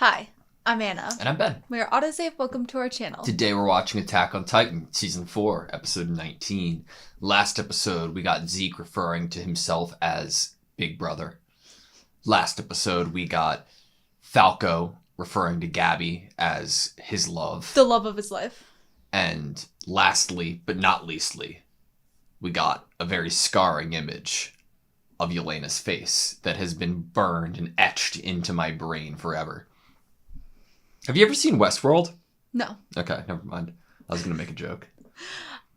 Hi, I'm Anna. And I'm Ben. We are AutoSave. Welcome to our channel. Today we're watching Attack on Titan, Season 4, Episode 19. Last episode, we got Zeke referring to himself as Big Brother. Last episode, we got Falco referring to Gabby as his love. The love of his life. And lastly, but not leastly, we got a very scarring image of Yelena's face that has been burned and etched into my brain forever. Have you ever seen Westworld? No. Okay, never mind. I was going to make a joke.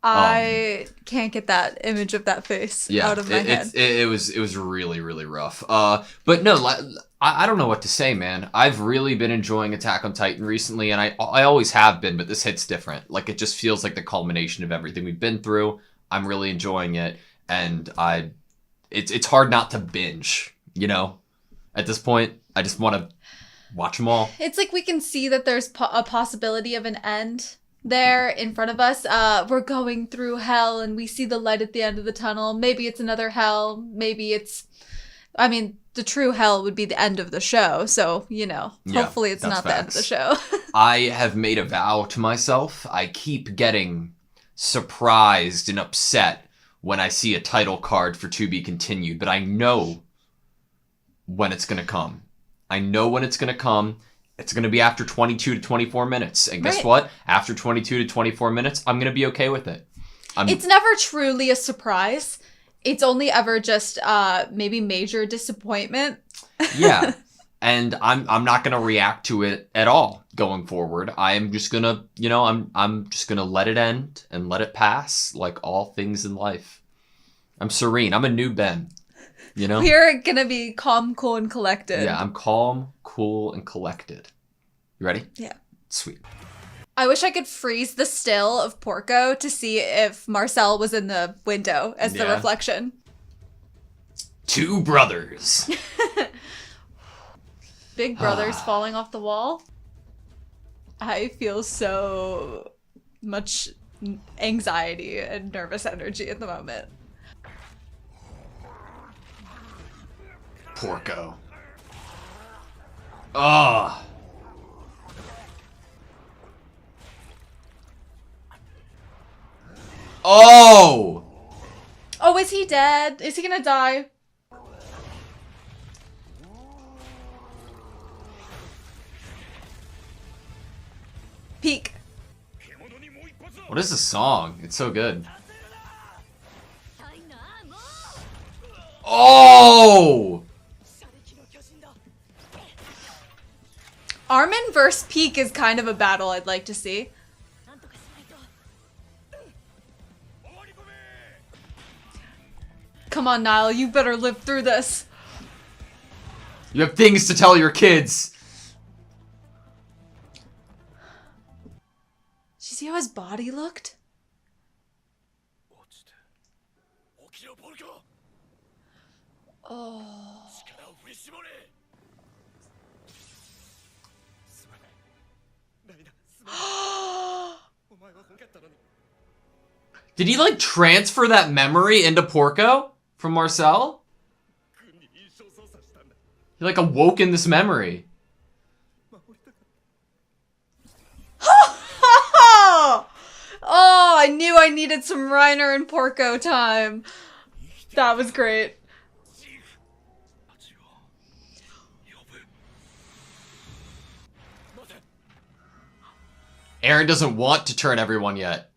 I can't get that image of that face out of my head. It was really, really rough. But no, I don't know what to say, man. I've really been enjoying Attack on Titan recently, and I always have been, but this hit's different. Like, it just feels like the culmination of everything we've been through. I'm really enjoying it, and it's hard not to binge, you know? At this point, I just want to watch them all. It's like we can see that there's a possibility of an end there in front of us. We're going through hell and we see the light at the end of the tunnel. Maybe it's another hell. Maybe it's... I mean, the true hell would be the end of the show. So, you know, hopefully it's not the end of the show. I have made a vow to myself. I keep getting surprised and upset when I see a title card for To Be Continued, but I know when it's going to come. I know when it's going to come. It's going to be after 22 to 24 minutes. And guess what? After 22 to 24 minutes, I'm going to be okay with it. It's never truly a surprise. It's only ever just maybe major disappointment. Yeah. And I'm not going to react to it at all going forward. I'm just going to, I'm just going to let it end and let it pass like all things in life. I'm serene. I'm a new Ben. You know? We're going to be calm, cool, and collected. Yeah, I'm calm, cool, and collected. You ready? Yeah. Sweet. I wish I could freeze the still of Porco to see if Marcel was in the window as the reflection. Two brothers. Big brothers falling off the wall. I feel so much anxiety and nervous energy at the moment. Porco. Oh. Oh! Oh, is he dead? Is he gonna die? Peek. What is this song? It's so good. Oh! Armin versus Peek is kind of a battle I'd like to see. Come on, Niall, you better live through this. You have things to tell your kids. Did you see how his body looked? Oh. Did he like transfer that memory into Porco from Marcel? He like awoke in this memory. Oh, I knew I needed some Reiner and Porco time. That was great. Eren doesn't want to turn everyone yet.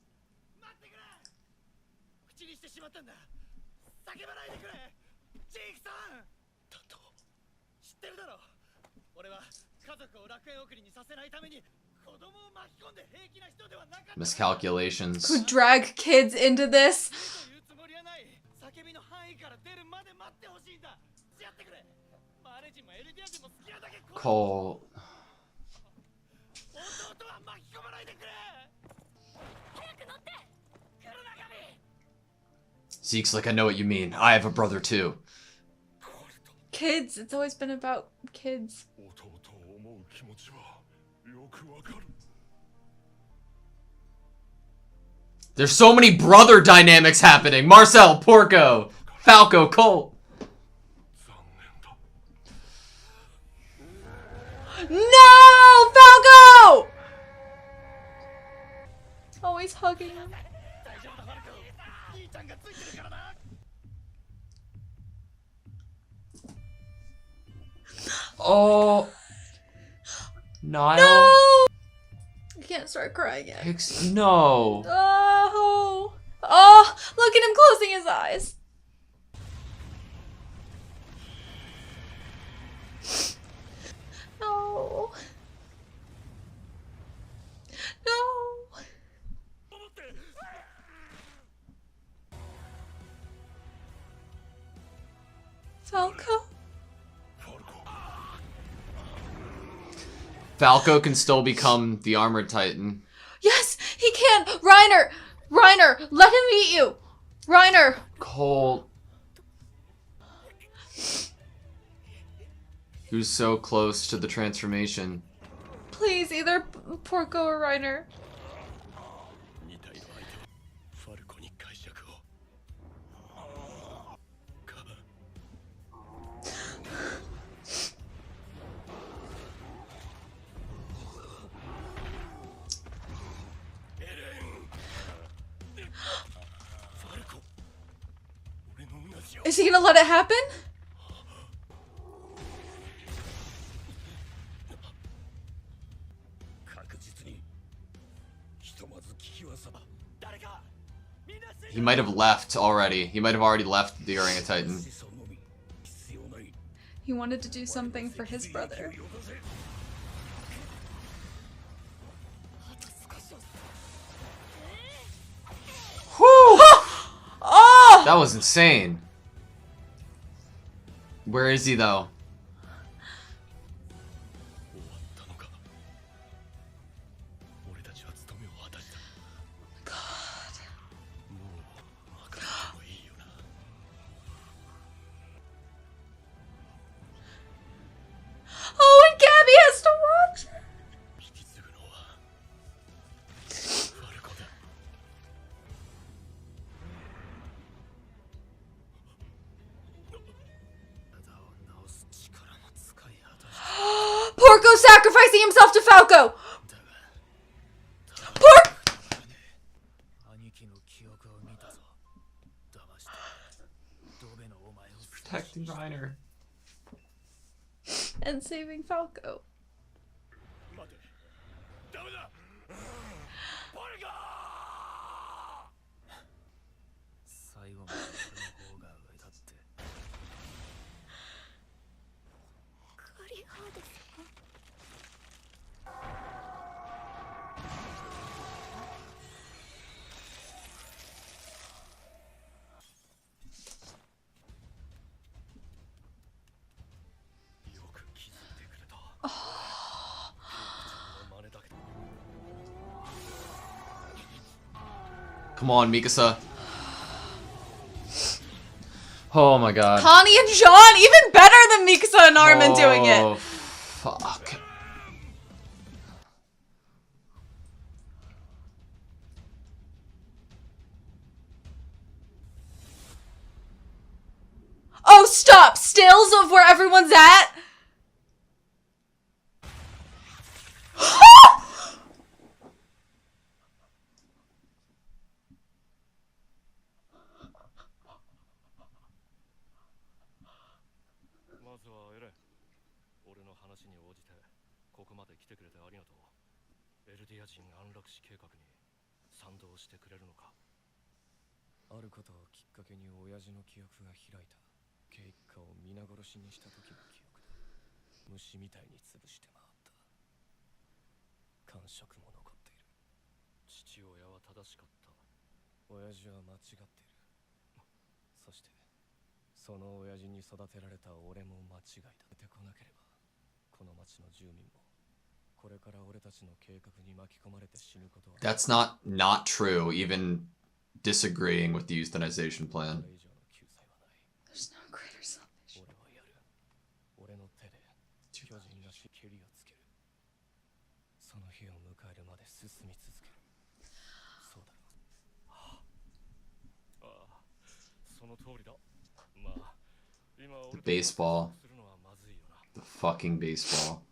Miscalculations. Who drag kids into this? Cole. Zeke's like, I know what you mean. I have a brother too. Kids. It's always been about kids. There's so many brother dynamics happening. Marcel, Porco, Falco, Cole. No! he's hugging him. Oh. Niall? No! I can't start crying yet. No. Oh. Oh, look at him closing his eyes. No. No. Falco? Falco can still become the Armored Titan. Yes, he can. Reiner, let him eat you. Reiner. Cole. He was so close to the transformation. Please, either Porco or Reiner. Is he gonna let it happen? He might have left already. He might have already left the Orangutan. He wanted to do something for his brother. Whew! Oh! That was insane. Where is he though? Oh, and Gabby has to watch it. Porco sacrificing himself to Falco. Protecting Reiner. And saving Falco. Come on, Mikasa. Oh my god. Connie and Jean, even better than Mikasa and Armin doing it. Oh, fuck. Oh, stop! Stills of where everyone's at? That's not true, even disagreeing with the euthanization plan. There's no greater salvation. The baseball. The fucking baseball.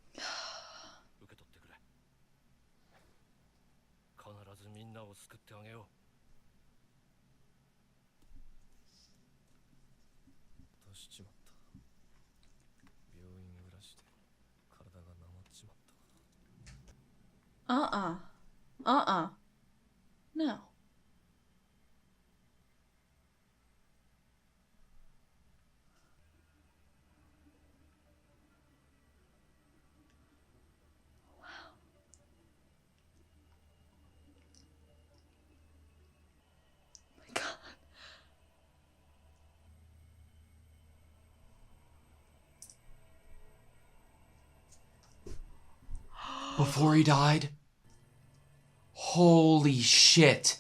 Uh-uh. Uh-uh. No. Before he died? Holy shit.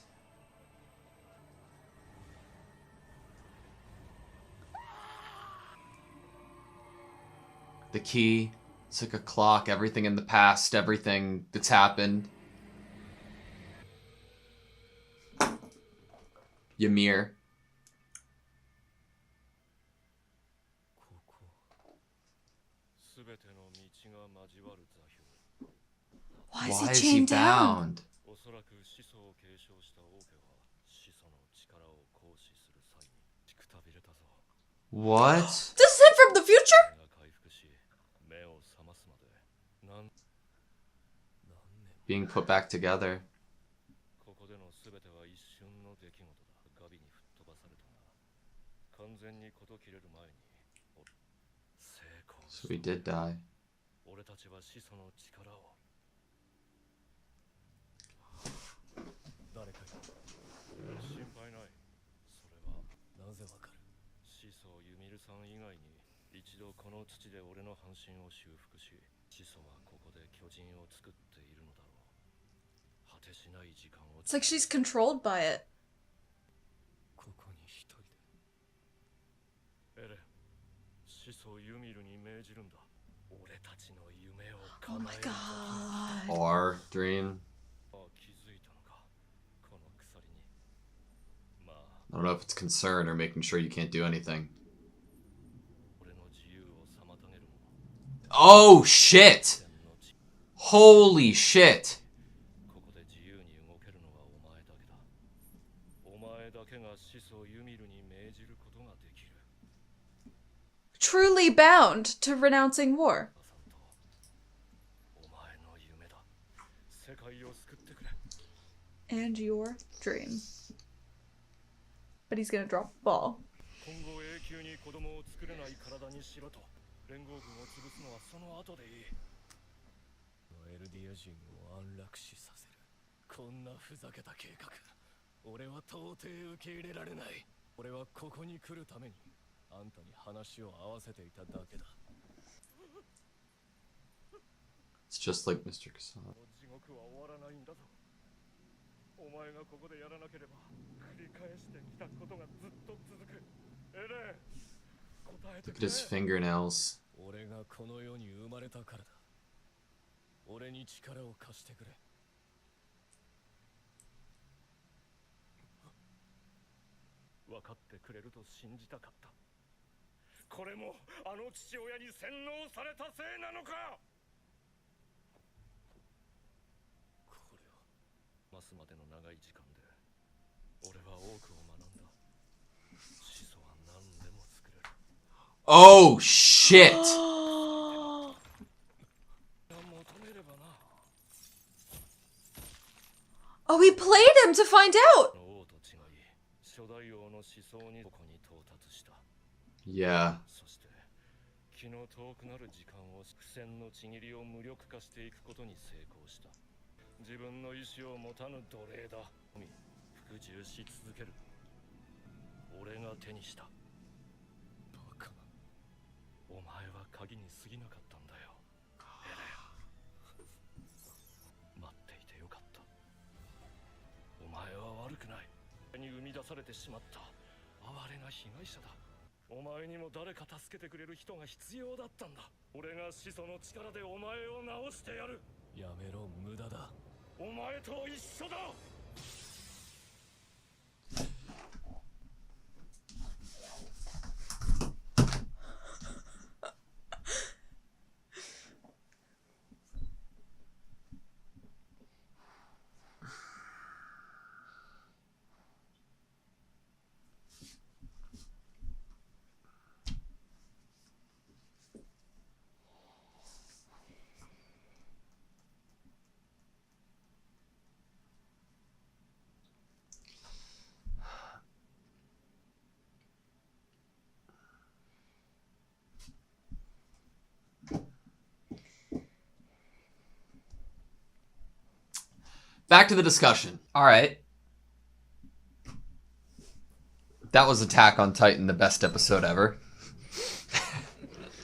The key. It's like a clock. Everything in the past. Everything that's happened. Ymir. Why is he chained down? What? This is him from the future? Being put back together. So he did die. It's like she's controlled by it. Oh my god. Or dream. I don't know if it's concern or making sure you can't do anything. Oh shit! Holy shit! Truly bound to renouncing war. And your dream. But he's gonna drop the ball. It's just like Mr. Kassan. Look at his fingernails. Oh shit! Oh, he played him to find out! Yeah. back to the discussion. All right. That was Attack on Titan, the best episode ever.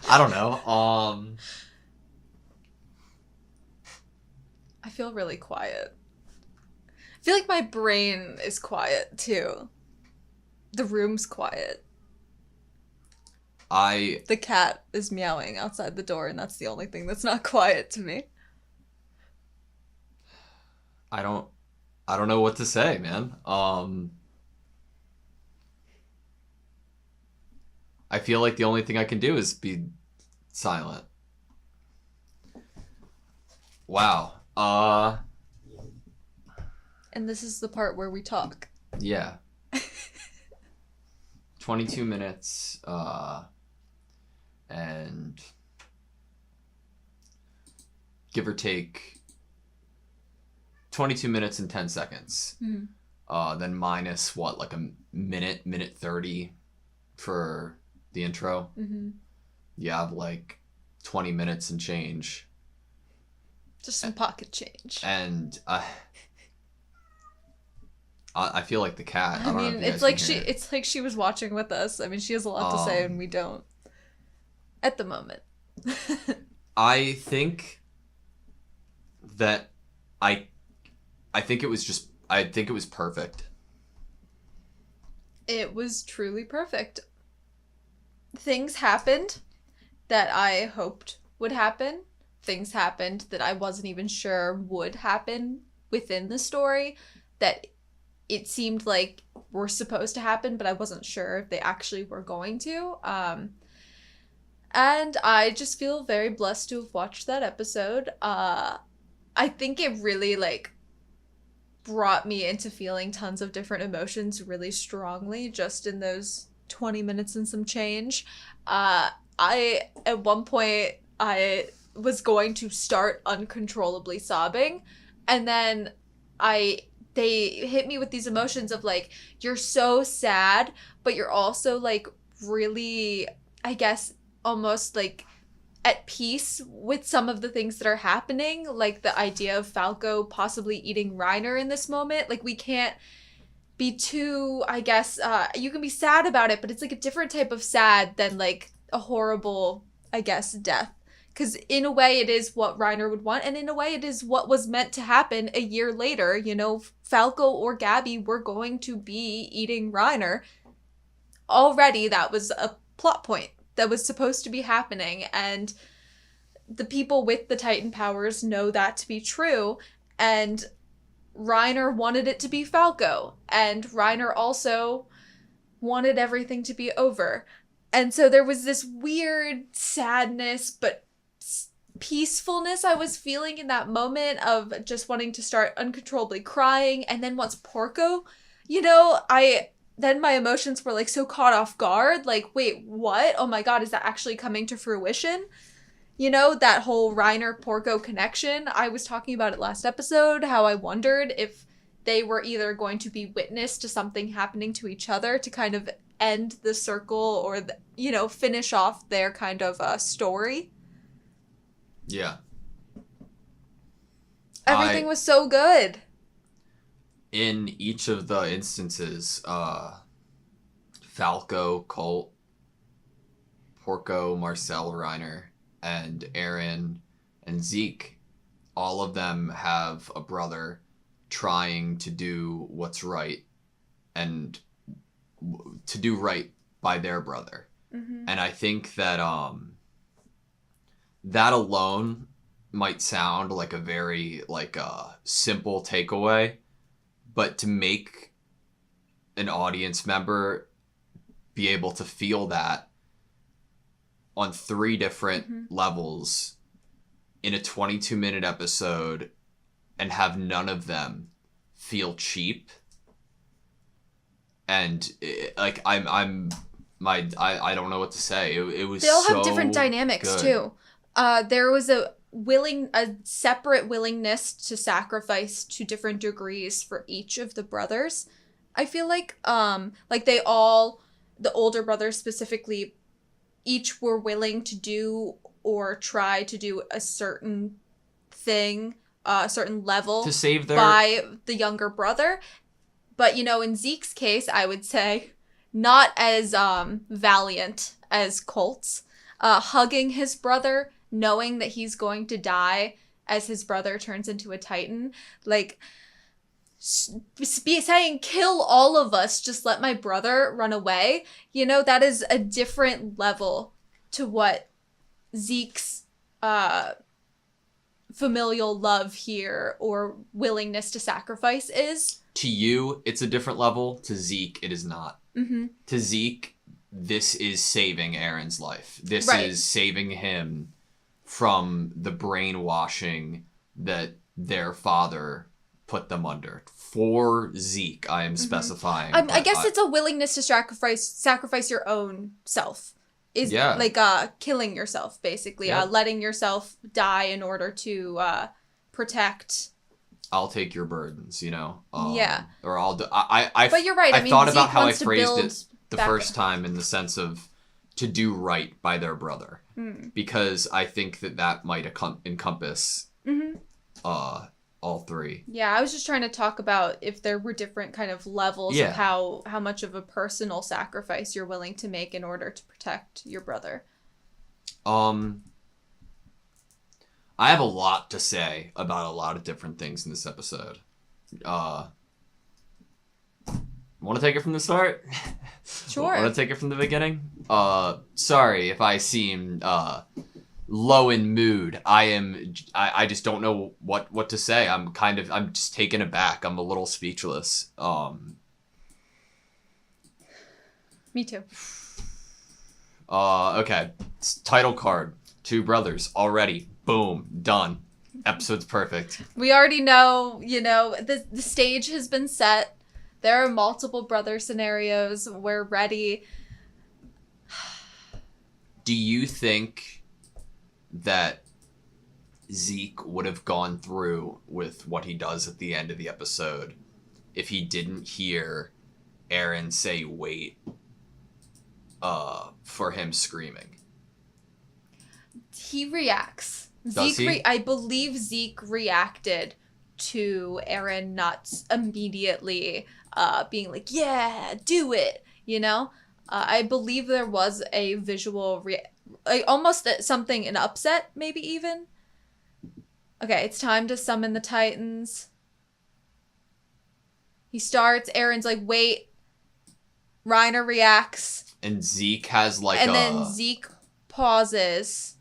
I don't know. I feel really quiet. I feel like my brain is quiet too. The room's quiet. The cat is meowing outside the door, and that's the only thing that's not quiet to me. I don't know what to say, man. I feel like the only thing I can do is be silent. Wow. And this is the part where we talk. Yeah. 22 minutes, and give or take 22 minutes and 10 seconds. Mm-hmm. Then minus what, like a minute 30 for the intro. Mm-hmm. You have like 20 minutes and change. Just some pocket change. And I feel like the cat. I mean, it's like she was watching with us. I mean, she has a lot to say and we don't. At the moment. I think that I think it was perfect. It was truly perfect. Things happened that I hoped would happen. Things happened that I wasn't even sure would happen within the story, that it seemed like were supposed to happen, but I wasn't sure if they actually were going to. And I just feel very blessed to have watched that episode. I think it really, like, brought me into feeling tons of different emotions really strongly just in those 20 minutes and some change. At one point, I was going to start uncontrollably sobbing, and then they hit me with these emotions of, like, you're so sad, but you're also, like, really, I guess, almost, like, at peace with some of the things that are happening, like the idea of Falco possibly eating Reiner in this moment. Like, we can't be too, I guess, you can be sad about it, but it's, like, a different type of sad than, like, a horrible, I guess, death. Because in a way, it is what Reiner would want, and in a way, it is what was meant to happen a year later. You know, Falco or Gabby were going to be eating Reiner. Already, that was a plot point that was supposed to be happening, and the people with the Titan powers know that to be true, and Reiner wanted it to be Falco, and Reiner also wanted everything to be over. And so there was this weird sadness, but peacefulness I was feeling in that moment of just wanting to start uncontrollably crying. And then once Porco, you know, then my emotions were, like, so caught off guard. Like, wait, what? Oh my god, is that actually coming to fruition? You know, that whole Reiner-Porco connection. I was talking about it last episode, how I wondered if they were either going to be witness to something happening to each other to kind of end the circle or, finish off their kind of story. Yeah. Everything was so good. In each of the instances, Falco, Colt, Porco, Marcel, Reiner, and Aaron and Zeke, all of them have a brother trying to do what's right and to do right by their brother. Mm-hmm. And I think that that alone might sound like a very simple takeaway, but to make an audience member be able to feel that on 3 different levels in a 22-minute episode and have none of them feel cheap, and I don't know what to say. It was. They all have different dynamics good. Too. There was a separate willingness to sacrifice to different degrees for each of the brothers. I feel like they all, the older brothers specifically, each were willing to do or try to do a certain thing certain level to save their... by the younger brother. But, you know, in Zeke's case, I would say not as valiant as Colt's. Hugging his brother, knowing that he's going to die as his brother turns into a Titan. Like, saying, kill all of us, just let my brother run away. You know, that is a different level to what Zeke's familial love here or willingness to sacrifice is. To you, it's a different level. To Zeke, it is not. Mm-hmm. To Zeke, this is saving Aaron's life. This Right. is saving him from the brainwashing that their father put them under. For Zeke, I am specifying. I guess it's a willingness to sacrifice your own self. Is like killing yourself, basically. Yeah. Letting yourself die in order to protect. I'll take your burdens, you know? Yeah. Or I'll do... I But you're right. I mean, thought Zeke about how I wants to phrased build it the back first time in the sense of to do right by their brother. Because I think that might encompass all three. Yeah, I was just trying to talk about if there were different kind of levels of how much of a personal sacrifice you're willing to make in order to protect your brother. I have a lot to say about a lot of different things in this episode. Want to take it from the start? Sure. Want to take it from the beginning? Sorry if I seem low in mood. I just don't know what to say. I'm just taken aback. I'm a little speechless. Me too. Okay. Title card. Two brothers already. Boom. Done. Episode's perfect. We already know, you know, the stage has been set. There are multiple brother scenarios. We're ready. Do you think that Zeke would have gone through with what he does at the end of the episode if he didn't hear Aaron say wait for him screaming? He reacts. Does he? I believe Zeke reacted to Aaron not immediately being like, yeah, do it, you know? I believe there was a visual, almost something, an upset, maybe even. Okay, it's time to summon the Titans. He starts, Aaron's like, wait. Reiner reacts. And Zeke has and then Zeke pauses.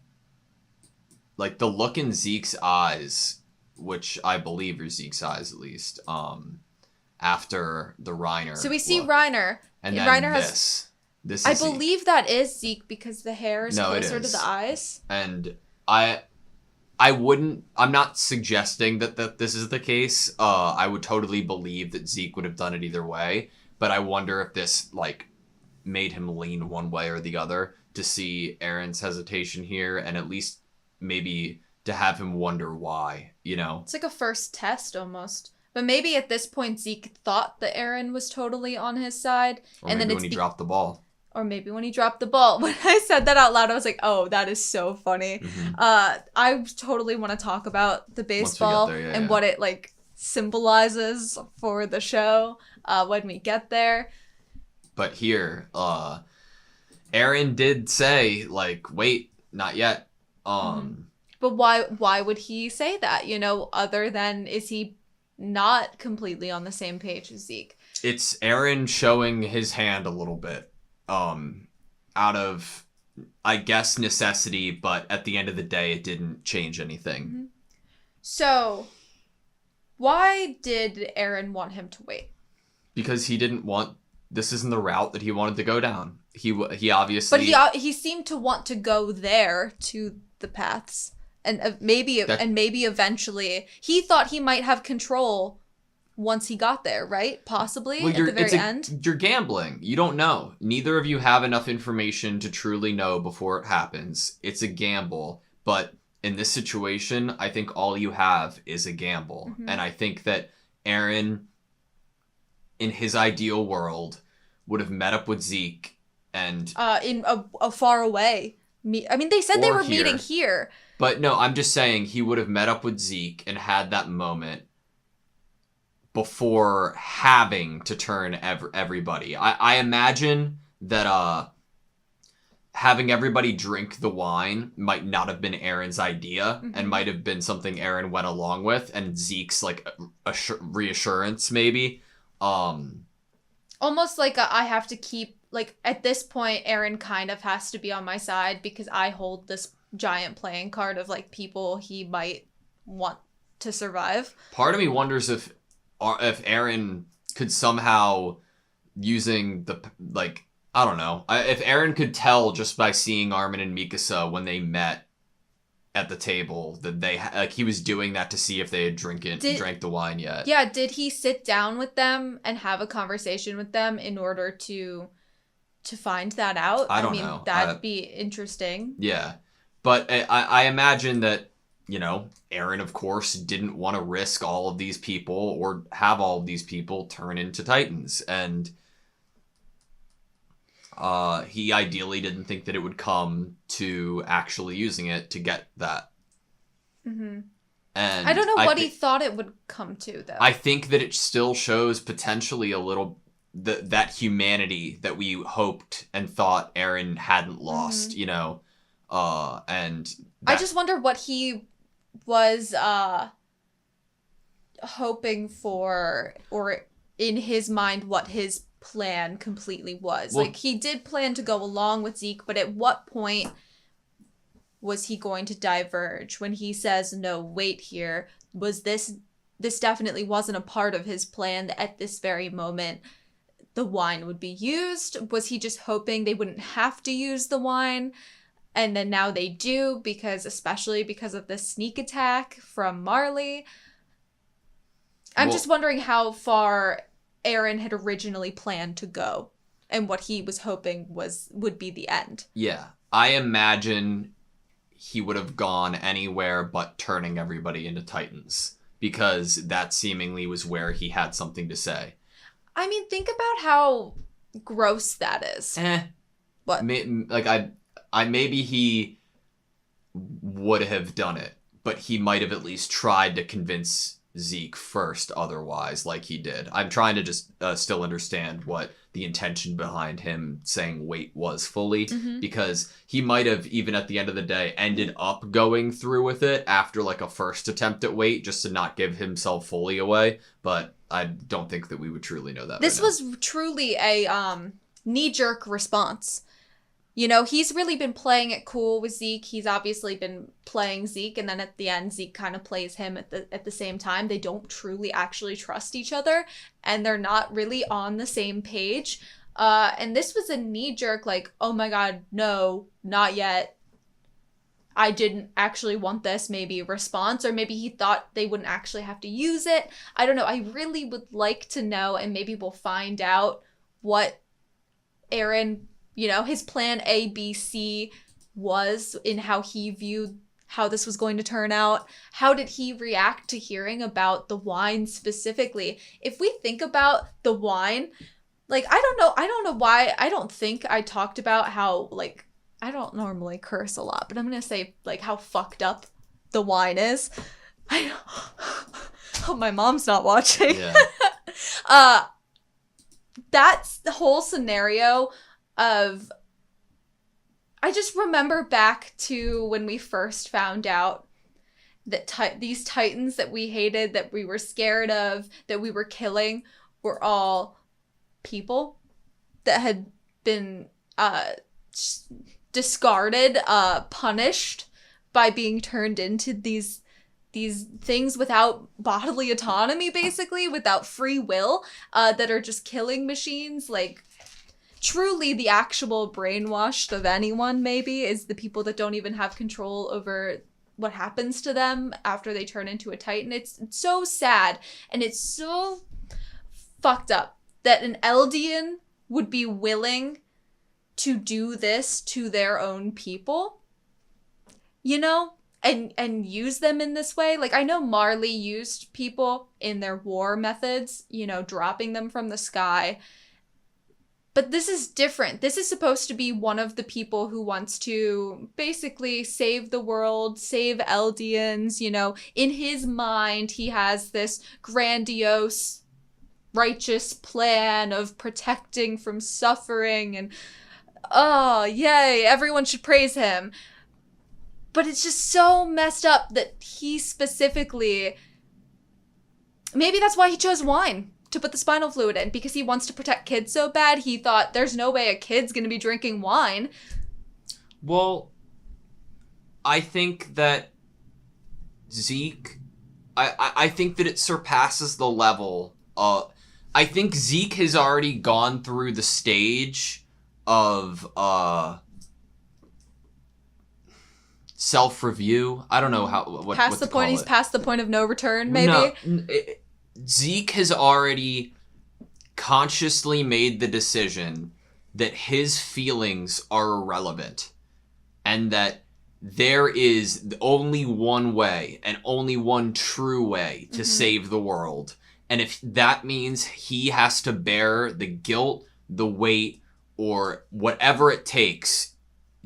Like the look in Zeke's eyes, which I believe are Zeke's eyes at least, after the Reiner. So we see look. Reiner. And then Reiner this I is believe Zeke. that is Zeke because the hair is closer to the eyes. And I'm not suggesting that this is the case. I would totally believe that Zeke would have done it either way, but I wonder if this like made him lean one way or the other to see Aaron's hesitation here and at least maybe to have him wonder why, you know? It's like a first test almost. But maybe at this point Zeke thought that Aaron was totally on his side. Or and maybe then when he dropped the ball. Or maybe when he dropped the ball. When I said that out loud, I was like, oh, that is so funny. Mm-hmm. I totally want to talk about the baseball and what it like symbolizes for the show when we get there. But here, Aaron did say, like, wait, not yet. But why would he say that, you know, other than is he not completely on the same page as Zeke? It's Aaron showing his hand a little bit out of, I guess, necessity, but at the end of the day, it didn't change anything. Mm-hmm. So, why did Aaron want him to wait? Because he didn't want, this isn't the route that he wanted to go down. He obviously... But he seemed to want to go there to the paths. And maybe eventually he thought he might have control once he got there, right? Possibly at the very end. You're gambling. You don't know. Neither of you have enough information to truly know before it happens. It's a gamble. But in this situation, I think all you have is a gamble. Mm-hmm. And I think that Aaron, in his ideal world, would have met up with Zeke and... in a far away. I mean, they said they were meeting here. But no, I'm just saying he would have met up with Zeke and had that moment before having to turn everybody. I imagine that having everybody drink the wine might not have been Aaron's idea and might have been something Aaron went along with, and Zeke's like reassurance maybe. Almost like I have to keep, like, at this point, Aaron kind of has to be on my side because I hold this giant playing card of, like, people he might want to survive. Part of me wonders if Aaron could somehow, using the, like, I don't know, if Aaron could tell just by seeing Armin and Mikasa when they met at the table that they like he was doing that to see if they had drank the wine yet. Yeah, did he sit down with them and have a conversation with them in order to find that out? I don't know. That'd be interesting. Yeah. But I imagine that, you know, Aaron, of course, didn't want to risk all of these people or have all of these people turn into Titans. And he ideally didn't think that it would come to actually using it to get that. Mm-hmm. And I don't know what he thought it would come to, though. I think that it still shows potentially a little that humanity that we hoped and thought Aaron hadn't lost, you know. And I just wonder what he was hoping for, or in his mind what his plan completely was. Well, like, he did plan to go along with Zeke, but at what point was he going to diverge when he says, no, wait here? Was this definitely wasn't a part of his plan that at this very moment the wine would be used? Was he just hoping they wouldn't have to use the wine? And then now they do, especially because of the sneak attack from Marley. I'm just wondering how far Aaron had originally planned to go and what he was hoping would be the end. Yeah. I imagine he would have gone anywhere but turning everybody into Titans, because that seemingly was where he had something to say. I mean, think about how gross that is. What? Maybe he would have done it, but he might have at least tried to convince Zeke first otherwise, like he did. I'm trying to just still understand what the intention behind him saying wait was fully, because he might have, even at the end of the day, ended up going through with it after like a first attempt at wait, just to not give himself fully away, but I don't think that we would truly know that. This was truly a knee-jerk response. You know, he's really been playing it cool with Zeke. He's obviously been playing Zeke, and then at the end, Zeke kind of plays him at the same time. They don't truly actually trust each other, and they're not really on the same page. And this was a knee-jerk, like, oh my god, no, not yet. I didn't actually want this, maybe response, or maybe he thought they wouldn't actually have to use it. I don't know. I really would like to know, and maybe we'll find out what Aaron, you know, his plan A, B, C was in how he viewed how this was going to turn out. How did he react to hearing about the wine specifically? If we think about the wine, like, I don't know why. I don't think I talked about how, like, I don't normally curse a lot, but I'm going to say, like, how fucked up the wine is. I hope my mom's not watching. Yeah. That's the whole scenario of, I just remember back to when we first found out that these Titans that we hated, that we were scared of, that we were killing, were all people that had been discarded, punished by being turned into these things without bodily autonomy, basically, without free will, that are just killing machines. Like, truly the actual brainwashed of anyone, maybe, is the people that don't even have control over what happens to them after they turn into a Titan. It's so sad, and it's so fucked up that an Eldian would be willing to do this to their own people, you know, and use them in this way. Like, I know Marley used people in their war methods, you know, dropping them from the sky. But this is different. This is supposed to be one of the people who wants to basically save the world, save Eldians. You know, in his mind, he has this grandiose, righteous plan of protecting from suffering and, oh, yay, everyone should praise him. But it's just so messed up that he specifically, maybe that's why he chose wine to put the spinal fluid in, because he wants to protect kids so bad. He thought, there's no way a kid's gonna be drinking wine. Well, I think that Zeke, I think that it surpasses the level. I think Zeke has already gone through the stage of self-review. I don't know what past the point. He's past the point of no return. Maybe. No, Zeke has already consciously made the decision that his feelings are irrelevant, and that there is only one way and only one true way to save the world. And if that means he has to bear the guilt, the weight, or whatever it takes,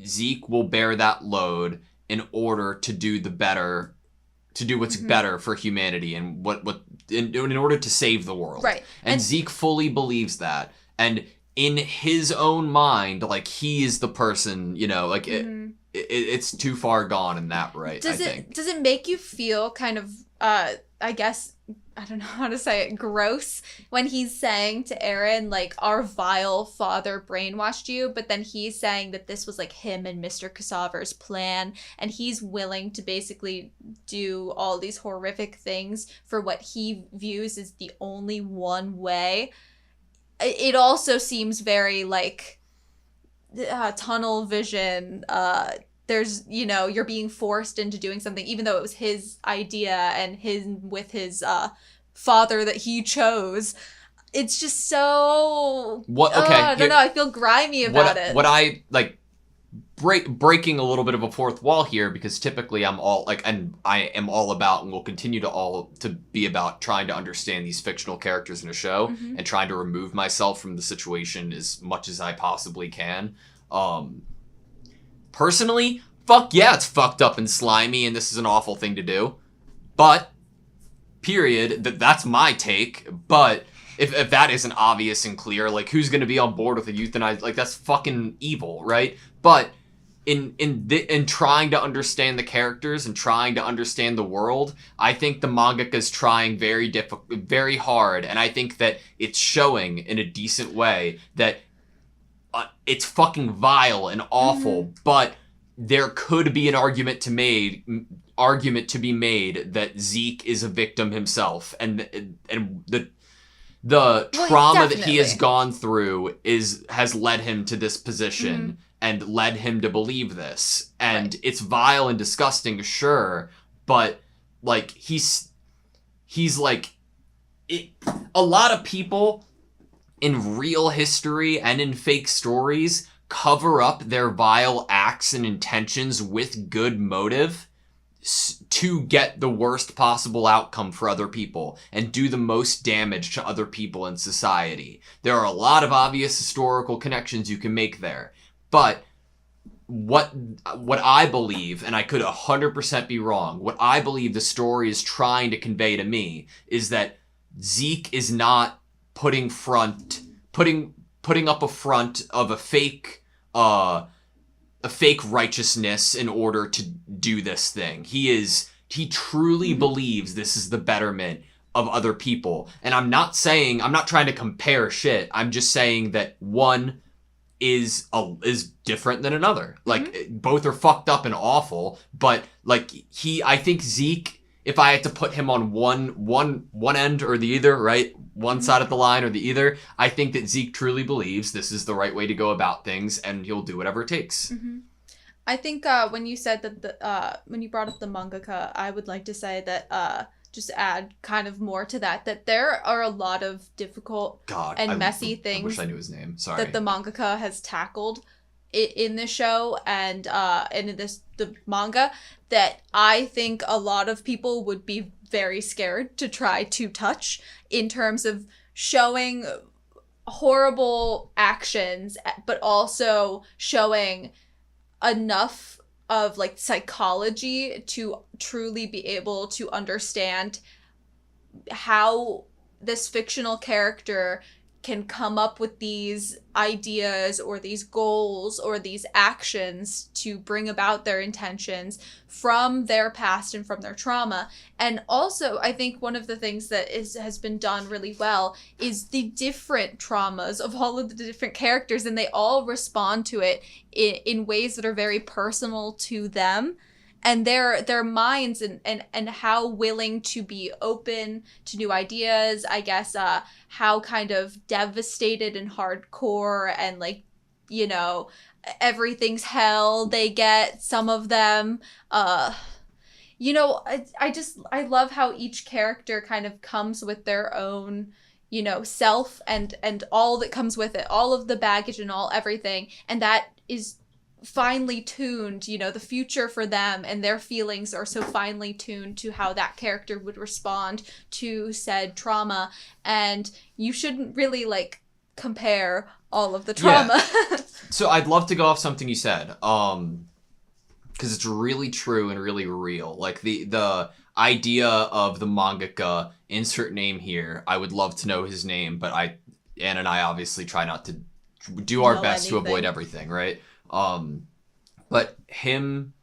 Zeke will bear that load in order to do the better, to do what's better for humanity and in order to save the world. Right. And Zeke fully believes that. And in his own mind, like, he is the person, you know, like, it's too far gone in that, right? Does it make you feel kind of, I guess, I don't know how to say it, gross, when he's saying to Eren, like, our vile father brainwashed you, but then he's saying that this was, like, him and Mr. Casaver's plan, and he's willing to basically do all these horrific things for what he views as the only one way. It also seems very, like, tunnel vision. There's, you know, you're being forced into doing something, even though it was his idea and with his father that he chose. It's just so... I don't know, I feel grimy about it. What I, like, breaking a little bit of a fourth wall here, because typically I'm all, like, and I am all about and will continue to be about trying to understand these fictional characters in a show and trying to remove myself from the situation as much as I possibly can. Personally, fuck yeah, it's fucked up and slimy, and this is an awful thing to do. But, period, that's my take. But if that isn't obvious and clear, like, who's gonna be on board with a euthanized, like, that's fucking evil, right? But in trying to understand the characters and trying to understand the world, I think the mangaka's trying very hard, and I think that it's showing in a decent way that it's fucking vile and awful, but there could be an argument to be made that Zeke is a victim himself, and the trauma that he has gone through has led him to this position and led him to believe this. And it's vile and disgusting, sure, but, like, he's like, a lot of people in real history and in fake stories cover up their vile acts and intentions with good motive to get the worst possible outcome for other people and do the most damage to other people in society. There are a lot of obvious historical connections you can make there. But what I believe, and I could 100% be wrong, what I believe the story is trying to convey to me is that Zeke is not putting up a front of a fake righteousness in order to do this thing. He truly believes this is the betterment of other people. And I'm not trying to compare shit. I'm just saying that one is different than another. Like, both are fucked up and awful, but, like, I think Zeke, if I had to put him on one end or the other, right? One side of the line or the either, I think that Zeke truly believes this is the right way to go about things, and he'll do whatever it takes. I think when you said that when you brought up the mangaka, I would like to say that just add kind of more to that there are a lot of difficult messy things. I wish I knew his name. Sorry. That the mangaka has tackled in the show and in the manga that I think a lot of people would be very scared to try to touch, in terms of showing horrible actions, but also showing enough of like psychology to truly be able to understand how this fictional character can come up with these ideas or these goals or these actions to bring about their intentions from their past and from their trauma. And also, I think one of the things that has been done really well is the different traumas of all of the different characters, and they all respond to it in ways that are very personal to them, and their minds, and how willing to be open to new ideas, I guess, how kind of devastated and hardcore and like, you know, everything's hell they get, some of them. You know, I love how each character kind of comes with their own, you know, self, and all that comes with it, all of the baggage and all everything, and that is finely tuned. You know, the future for them and their feelings are so finely tuned to how that character would respond to said trauma, and you shouldn't really like compare all of the trauma. Yeah. So I'd love to go off something you said, because it's really true and really real. Like the idea of the mangaka, insert name here, I would love to know his name, but Anne and I obviously try not to do our best to avoid everything, right? But him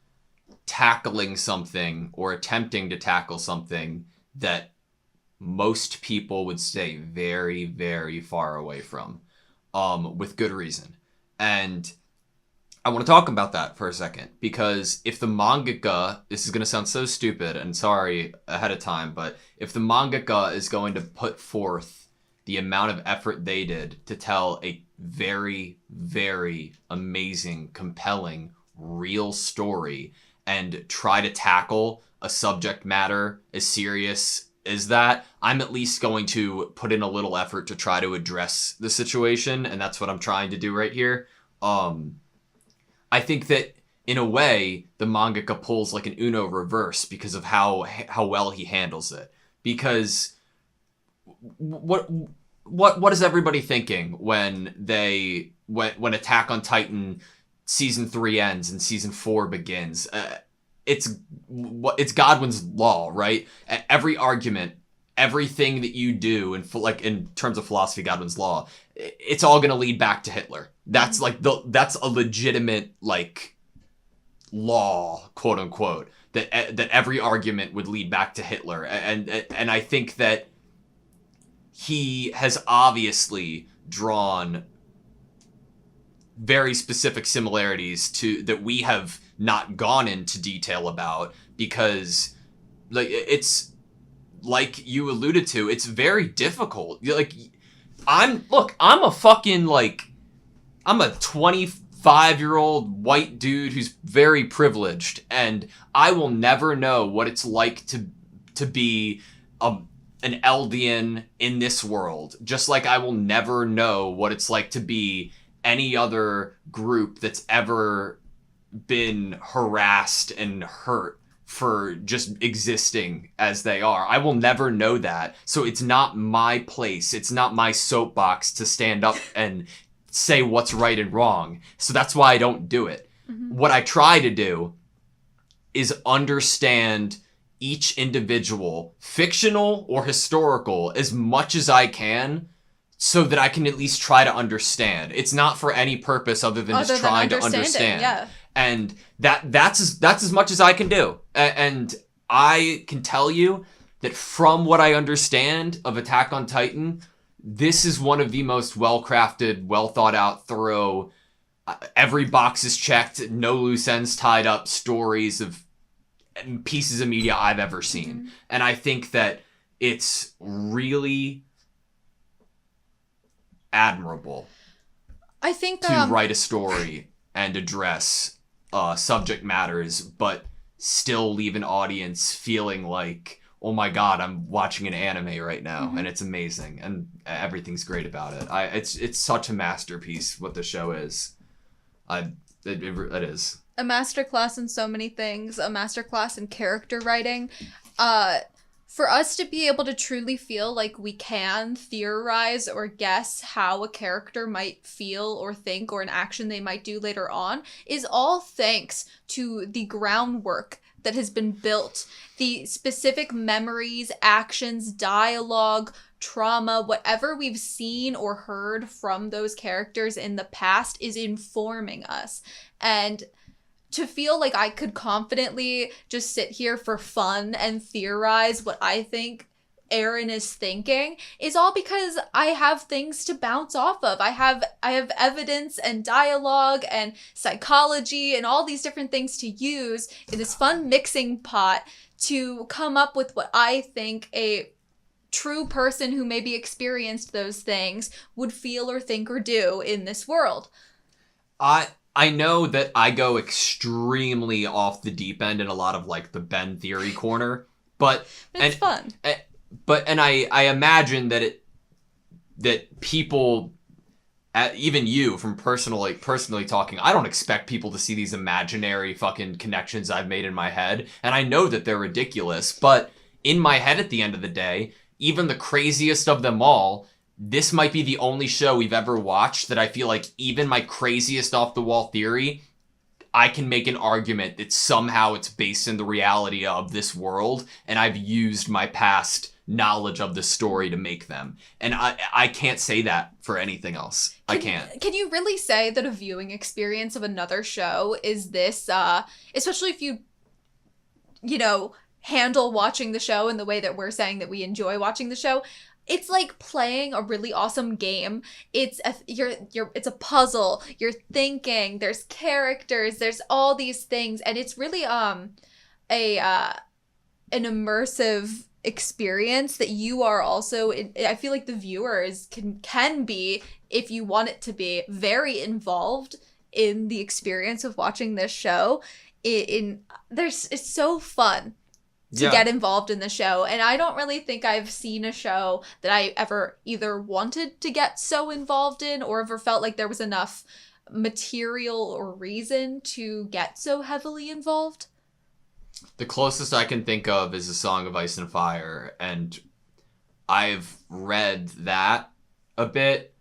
tackling something or attempting to tackle something that most people would stay very, very far away from, with good reason. And I want to talk about that for a second, because if the mangaka, this is going to sound so stupid, and sorry ahead of time, but if the mangaka is going to put forth the amount of effort they did to tell a very, very amazing, compelling, real story and try to tackle a subject matter as serious as that, I'm at least going to put in a little effort to try to address the situation, and that's what I'm trying to do right here. I think that in a way the mangaka pulls like an Uno reverse because of how well he handles it. Because what is everybody thinking when Attack on Titan season 3 ends and season 4 begins? It's Godwin's law, right? Every argument, everything that you do, and like in terms of philosophy, Godwin's law, it's all going to lead back to Hitler. That's like that's a legitimate like law, quote unquote, that every argument would lead back to Hitler, and I think that he has obviously drawn very specific similarities to that we have not gone into detail about, because like it's like you alluded to, it's very difficult. Like I'm a fucking like I'm a 25-year-old white dude who's very privileged, and I will never know what it's like to be an Eldian in this world, just like I will never know what it's like to be any other group that's ever been harassed and hurt for just existing as they are. I will never know that. So it's not my place. It's not my soapbox to stand up and say what's right and wrong. So that's why I don't do it. Mm-hmm. What I try to do is understand each individual, fictional or historical, as much as I can, so that I can at least try to understand. It's not for any purpose other than just trying to understand. Yeah. And that's as much as I can do. And I can tell you that from what I understand of Attack on Titan, this is one of the most well-crafted, well-thought-out, thorough, every box is checked, no loose ends tied up stories of pieces of media I've ever seen. Mm-hmm. And I think that it's really admirable, I think, to write a story and address subject matters, but still leave an audience feeling like, oh my god, I'm watching an anime right now. Mm-hmm. And it's amazing, and everything's great about it. It's such a masterpiece what the show is. It is a masterclass in so many things, a masterclass in character writing. For us to be able to truly feel like we can theorize or guess how a character might feel or think or an action they might do later on is all thanks to the groundwork that has been built, the specific memories, actions, dialogue, trauma, whatever we've seen or heard from those characters in the past is informing us. And to feel like I could confidently just sit here for fun and theorize what I think Aaron is thinking is all because I have things to bounce off of. I have evidence and dialogue and psychology and all these different things to use in this fun mixing pot to come up with what I think a true person who maybe experienced those things would feel or think or do in this world. I know that I go extremely off the deep end in a lot of like the Ben theory corner, but it's fun. And I imagine that people, even you from personally talking, I don't expect people to see these imaginary fucking connections I've made in my head, and I know that they're ridiculous, but in my head at the end of the day, even the craziest of them all, this might be the only show we've ever watched that I feel like even my craziest off-the-wall theory, I can make an argument that somehow it's based in the reality of this world, and I've used my past knowledge of the story to make them. And I can't say that for anything else. I can't. Can you really say that a viewing experience of another show is this, especially if you handle watching the show in the way that we're saying that we enjoy watching the show? It's like playing a really awesome game. It's a puzzle. You're thinking. There's characters. There's all these things, and it's really an immersive experience that you are also. I feel like the viewers can be, if you want it to be, very involved in the experience of watching this show. It's so fun to get involved in the show. And I don't really think I've seen a show that I ever either wanted to get so involved in or ever felt like there was enough material or reason to get so heavily involved. The closest I can think of is A Song of Ice and Fire, and I've read that a bit,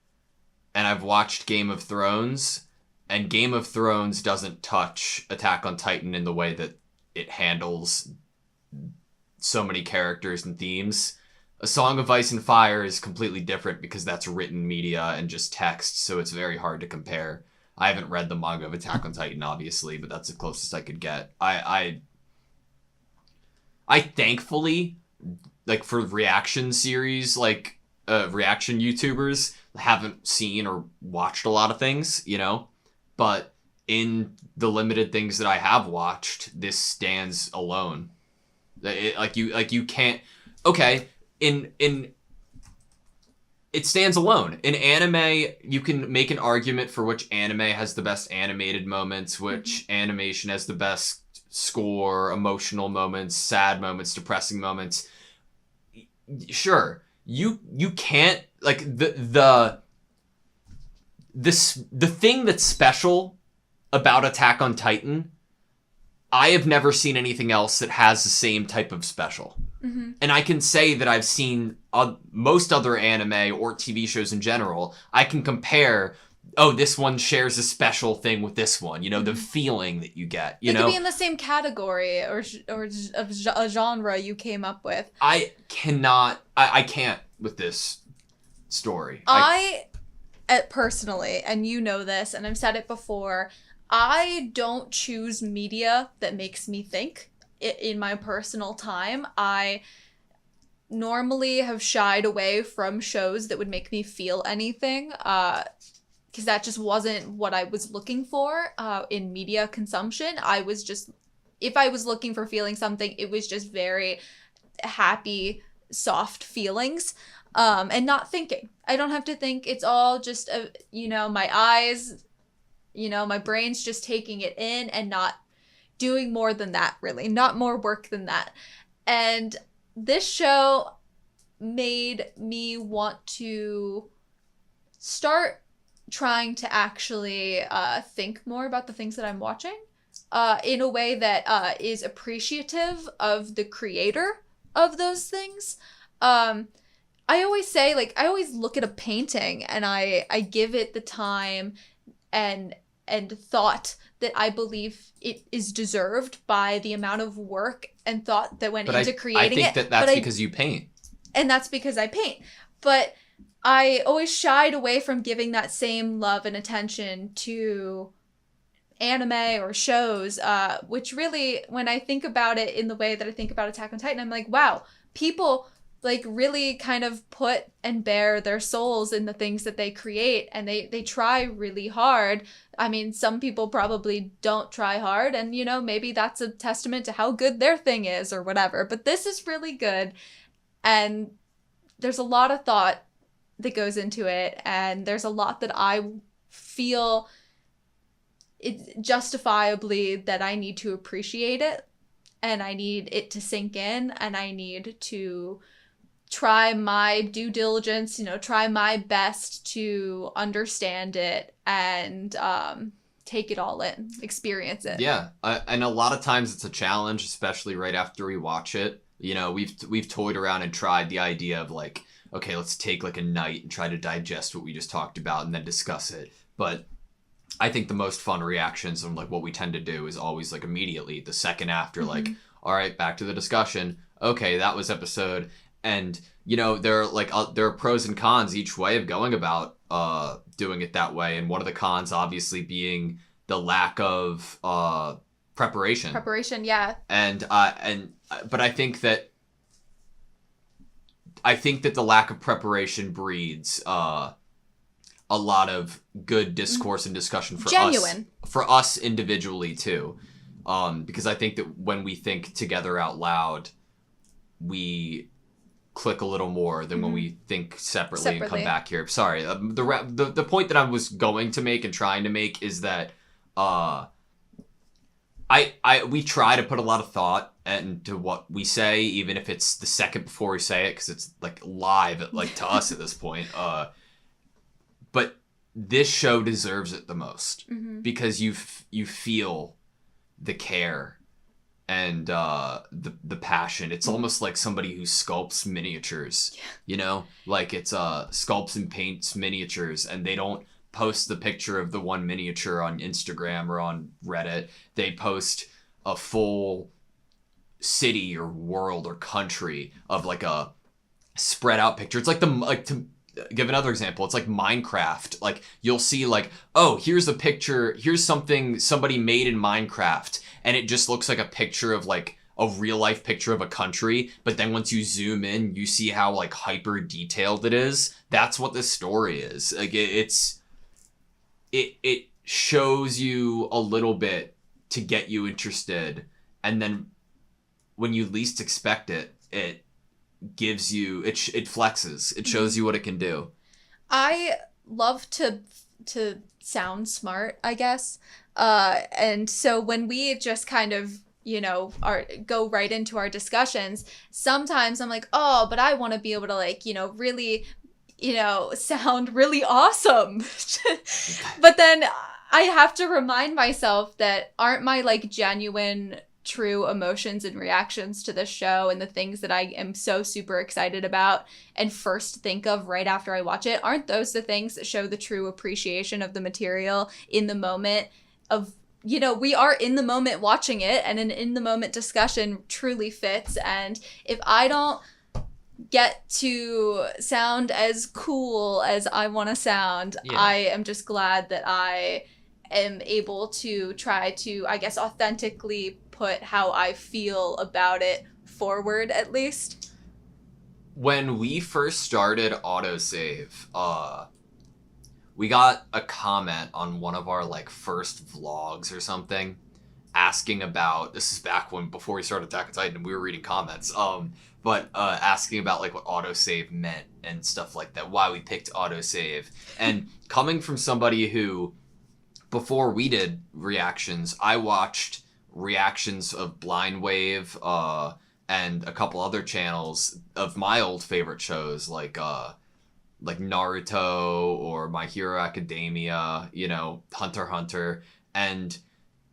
and I've watched Game of Thrones, and Game of Thrones doesn't touch Attack on Titan in the way that it handles so many characters and themes. A Song of Ice and Fire is completely different because that's written media and just text, so it's very hard to compare. I haven't read the manga of Attack on Titan, obviously, but that's the closest I could get. I thankfully, like, for reaction series, like, reaction YouTubers, haven't seen or watched a lot of things, but in the limited things that I have watched, this stands alone. You can't. Okay, in it stands alone. In anime, you can make an argument for which anime has the best animated moments, which animation has the best score, emotional moments, sad moments, depressing moments. Sure, you can't, like, the thing that's special about Attack on Titan, I have never seen anything else that has the same type of special. Mm-hmm. And I can say that I've seen most other anime or TV shows in general. I can compare, this one shares a special thing with this one. The feeling that you get. It could be in the same category or a genre you came up with. I can't with this story. Personally, and you know this, and I've said it before, I don't choose media that makes me think in my personal time. I normally have shied away from shows that would make me feel anything, because that just wasn't what I was looking for in media consumption. If I was looking for feeling something, it was just very happy, soft feelings, and not thinking. I don't have to think. It's all just, my eyes, my brain's just taking it in and not doing more than that, really. Not more work than that. And this show made me want to start trying to actually think more about the things that I'm watching in a way that is appreciative of the creator of those things. Um, I always say, like, I always look at a painting and I give it the time and thought that I believe it is deserved by the amount of work and thought that went But into I creating think it. that's because you paint. And that's because I paint. But I always shied away from giving that same love and attention to anime or shows, which really, when I think about it in the way that I think about Attack on Titan, I'm like, wow, people like really kind of put and bear their souls in the things that they create, and they try really hard. I mean, some people probably don't try hard, and you know, maybe that's a testament to how good their thing is or whatever, but this is really good, and there's a lot of thought that goes into it, and there's a lot that I feel it justifiably that I need to appreciate it, and I need it to sink in, and I need to try my due diligence, you know, try my best to understand it and take it all in, experience it. Yeah, and a lot of times it's a challenge, especially right after we watch it. You know, we've toyed around and tried the idea of like, okay, let's take like a night and try to digest what we just talked about and then discuss it. But I think the most fun reactions and like what we tend to do is always like immediately the second after, like, all right, back to the discussion. Okay, that was episode. And you know, there are pros and cons each way of going about doing it that way. And one of the cons obviously being the lack of preparation. Preparation, yeah. But I think that the lack of preparation breeds a lot of good discourse and discussion for Genuine. us individually too. Because I think that when we think together out loud, we click a little more than when we think separately and come back here. Sorry, the point that I was going to make and trying to make is that we try to put a lot of thought into what we say, even if it's the second before we say it, because it's like live, like to us at this point. But this show deserves it the most because you feel the care and the passion. It's almost like somebody who sculpts miniatures, you know, like it's sculpts and paints miniatures, and they don't post the picture of the one miniature on Instagram or on Reddit. They post a full city or world or country of like a spread out picture. It's like to give another example, it's like Minecraft. Like you'll see like, oh, here's a picture, here's something somebody made in Minecraft, and it just looks like a picture of like a real life picture of a country, but then once you zoom in, you see how like hyper detailed it is. That's what this story is. Like it shows you a little bit to get you interested, and then when you least expect it, it gives you it flexes. It shows you what it can do. I love to sound smart, I guess. And so when we just kind of, you know, go right into our discussions, sometimes I'm like, oh, but I want to be able to like, you know, really, you know, sound really awesome. But then I have to remind myself that aren't my like genuine true emotions and reactions to this show and the things that I am so super excited about and first think of right after I watch it, aren't those the things that show the true appreciation of the material in the moment of, you know, we are in the moment watching it, and an in the moment discussion truly fits. And if I don't get to sound as cool as I want to sound, I am just glad that I am able to try to, I guess, authentically put how I feel about it forward, at least. When we first started AutoSave, we got a comment on one of our like first vlogs or something asking about, this is back when before we started Attack on Titan and we were reading comments, but asking about like what autosave meant and stuff like that, why we picked autosave. And coming from somebody who, before we did reactions, I watched reactions of Blind Wave and a couple other channels of my old favorite shows like Naruto or My Hero Academia, you know, Hunter x Hunter. And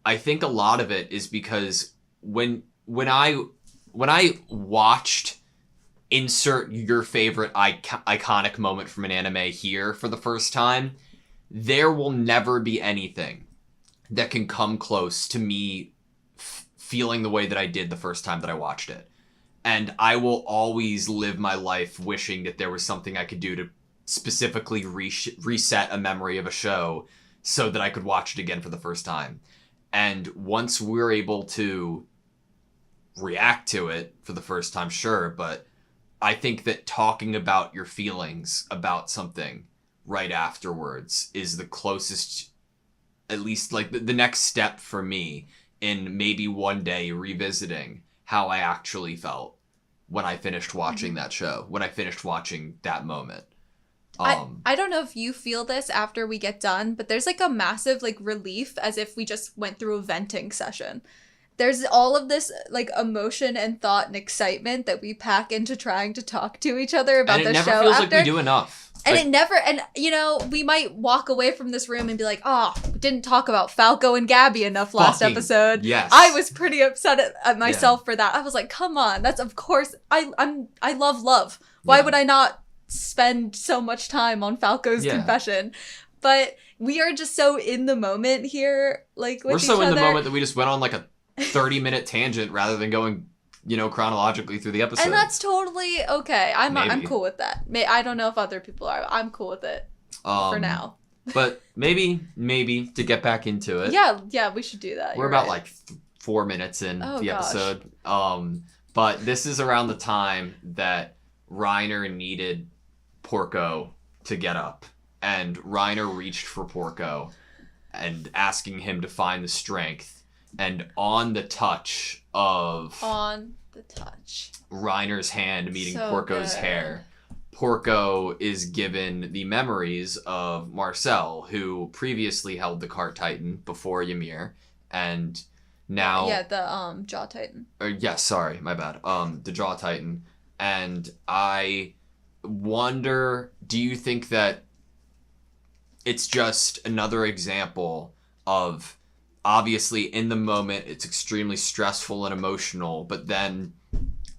I think a lot of it is because when I when I watched insert your favorite iconic moment from an anime here for the first time, there will never be anything that can come close to me feeling the way that I did the first time that I watched it. And I will always live my life wishing that there was something I could do to specifically reset a memory of a show so that I could watch it again for the first time. And once we're able to react to it for the first time, sure, but I think that talking about your feelings about something right afterwards is the closest, at least like the next step for me in maybe one day revisiting how I actually felt when I finished watching that show, when I finished watching that moment. I don't know if you feel this after we get done, but there's like a massive like relief as if we just went through a venting session. There's all of this like emotion and thought and excitement that we pack into trying to talk to each other about the show after. And it never feels like we do enough. And it never, and you know, we might walk away from this room and be like, oh, we didn't talk about Falco and Gabby enough last episode. Yes. I was pretty upset at myself for that. I was like, come on, that's of course, I love. Why would I not spend so much time on Falco's confession? But we are just so in the moment here, like with each other. We're so in the moment that we just went on like a 30-minute tangent rather than going, you know, chronologically through the episode. And that's totally okay. I'm cool with that. I don't know if other people are. I'm cool with it for now. But maybe to get back into it. Yeah, we should do that. We're about like 4 minutes in the episode. But this is around the time that Reiner needed Porco to get up. And Reiner reached for Porco and asking him to find the strength. And on the touch Reiner's hand meeting Porco's hair, Porco is given the memories of Marcel, who previously held the Cart Titan before Ymir, and now the Jaw Titan. Sorry, my bad. The Jaw Titan, and I wonder, do you think that it's just another example of, obviously, in the moment, it's extremely stressful and emotional, but then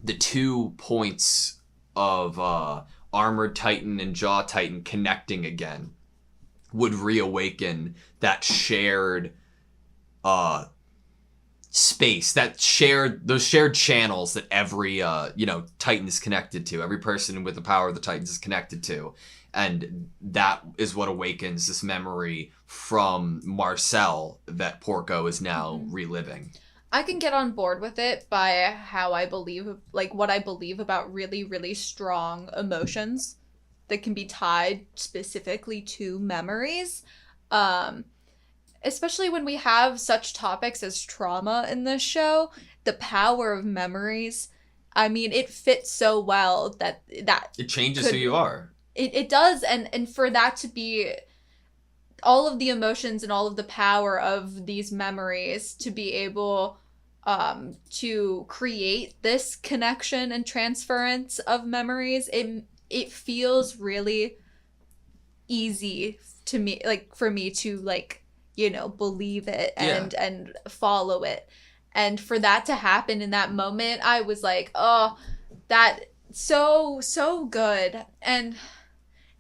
the 2 points of Armored Titan and Jaw Titan connecting again would reawaken that shared space, those shared channels that every Titan is connected to, every person with the power of the Titans is connected to. And that is what awakens this memory from Marcel that Porco is now reliving. I can get on board with it by how I believe, like what I believe about really, really strong emotions that can be tied specifically to memories. Especially when we have such topics as trauma in this show, the power of memories. I mean, it fits so well that it changes who you are. It does, and for that to be all of the emotions and all of the power of these memories to be able to create this connection and transference of memories, it feels really easy to me, like for me to like, you know, believe it and follow it. And for that to happen in that moment, I was like, oh, that so good. And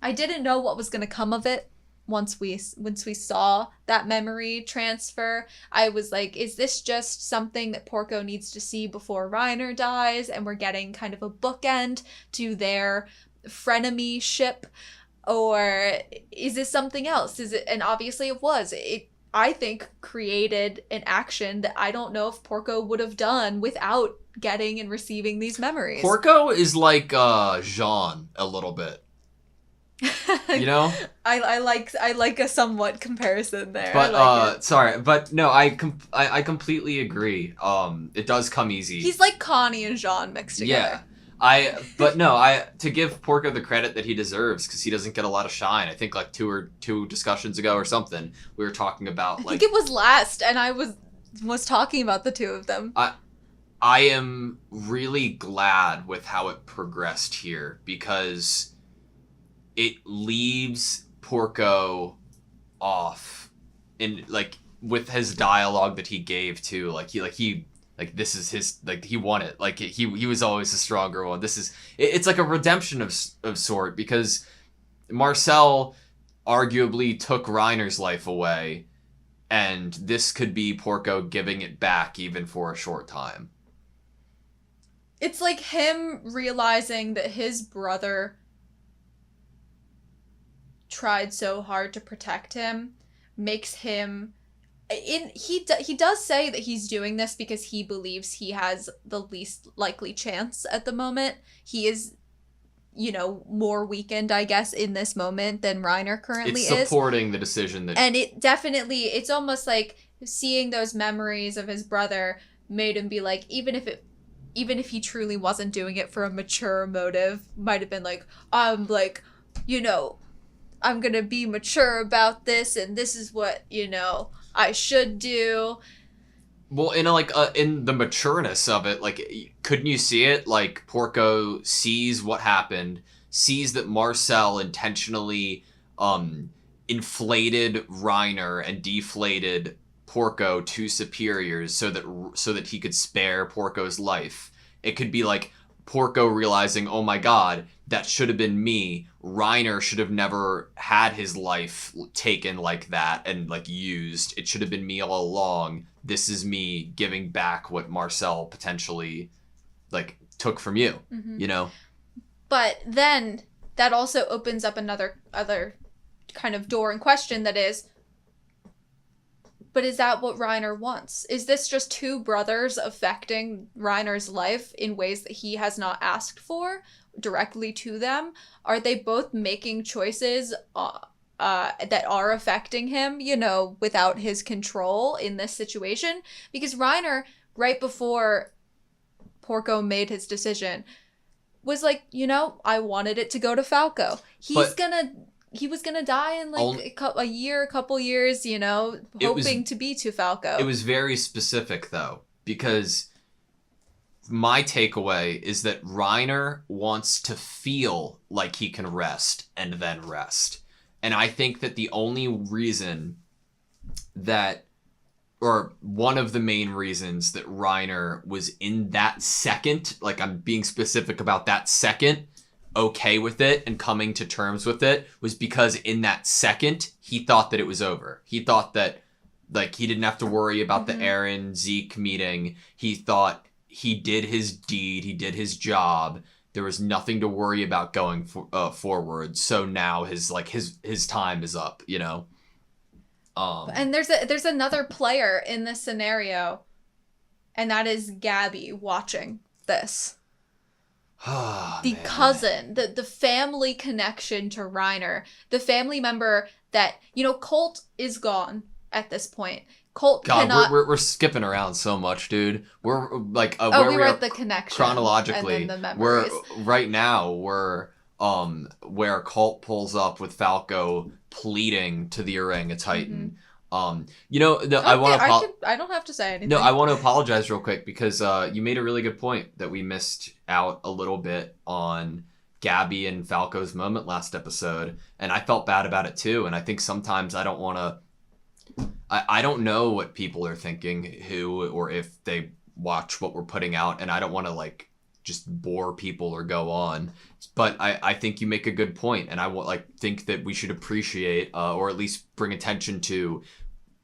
I didn't know what was going to come of it once we saw that memory transfer. I was like, is this just something that Porco needs to see before Reiner dies, and we're getting kind of a bookend to their frenemy ship? Or is this something else? And obviously it was. It, I think, created an action that I don't know if Porco would have done without getting and receiving these memories. Porco is like Jean a little bit. You know, I like a somewhat comparison there. But sorry, but no, I completely agree. It does come easy. He's like Connie and Jean mixed together. Yeah, to give Porco the credit that he deserves, because he doesn't get a lot of shine. I think like two discussions ago or something, we were talking about like, I think it was last, and I was talking about the two of them. I am really glad with how it progressed here, because it leaves Porco off in like with his dialogue that he gave to he Like this is his, like he won it. Like he was always the stronger one. It's like a redemption of sort, because Marcel arguably took Reiner's life away, and this could be Porco giving it back even for a short time. It's like him realizing that his brother tried so hard to protect him makes him he does say that he's doing this because he believes he has the least likely chance at the moment. He is, more weakened, I guess, in this moment than Reiner currently is. It's supporting the decision that... And it's almost like seeing those memories of his brother made him be like, even if he truly wasn't doing it for a mature motive, might have been like, I'm gonna be mature about this, and this is what, I should do. Well, in the matureness of it, like, couldn't you see it? Like, Porco sees what happened, sees that Marcel intentionally inflated Reiner and deflated Porco to superiors so that he could spare Porco's life. It could be like Porco realizing, oh my god, that should have been me. Reiner should have never had his life taken like that and like used. It should have been me all along. This is me giving back what Marcel potentially like took from you, But then that also opens up other kind of door and question, that is, but is that what Reiner wants? Is this just two brothers affecting Reiner's life in ways that he has not asked for directly to them? Are they both making choices that are affecting him, without his control in this situation? Because Reiner, right before Porco made his decision, was like, I wanted it to go to Falco. He was gonna die in like a couple years, hoping to be to Falco. It was very specific though, because my takeaway is that Reiner wants to feel like he can rest and then rest. And I think that the only reason that, or one of the main reasons that Reiner was in that second, like I'm being specific about that second, okay with it and coming to terms with it, was because in that second, he thought that it was over. He thought that, like, he didn't have to worry about the Eren Zeke meeting. He thought he did his deed, he did his job. There was nothing to worry about going forward. So now his time is up, And there's another player in this scenario, and that is Gabby watching this. The man. cousin, the family connection to Reiner, the family member that, Colt is gone at this point. Colt cannot... we're skipping around so much, dude. We're like we were at the connection chronologically. And then the memories. We're where Colt pulls up with Falco pleading to the orangutan. I don't have to say anything. No, I want to apologize real quick because you made a really good point that we missed out a little bit on Gabby and Falco's moment last episode, and I felt bad about it too. And I think sometimes I don't want to. I don't know what people are thinking, or if they watch what we're putting out, and I don't want to like just bore people or go on. But I think you make a good point, and I think that we should appreciate or at least bring attention to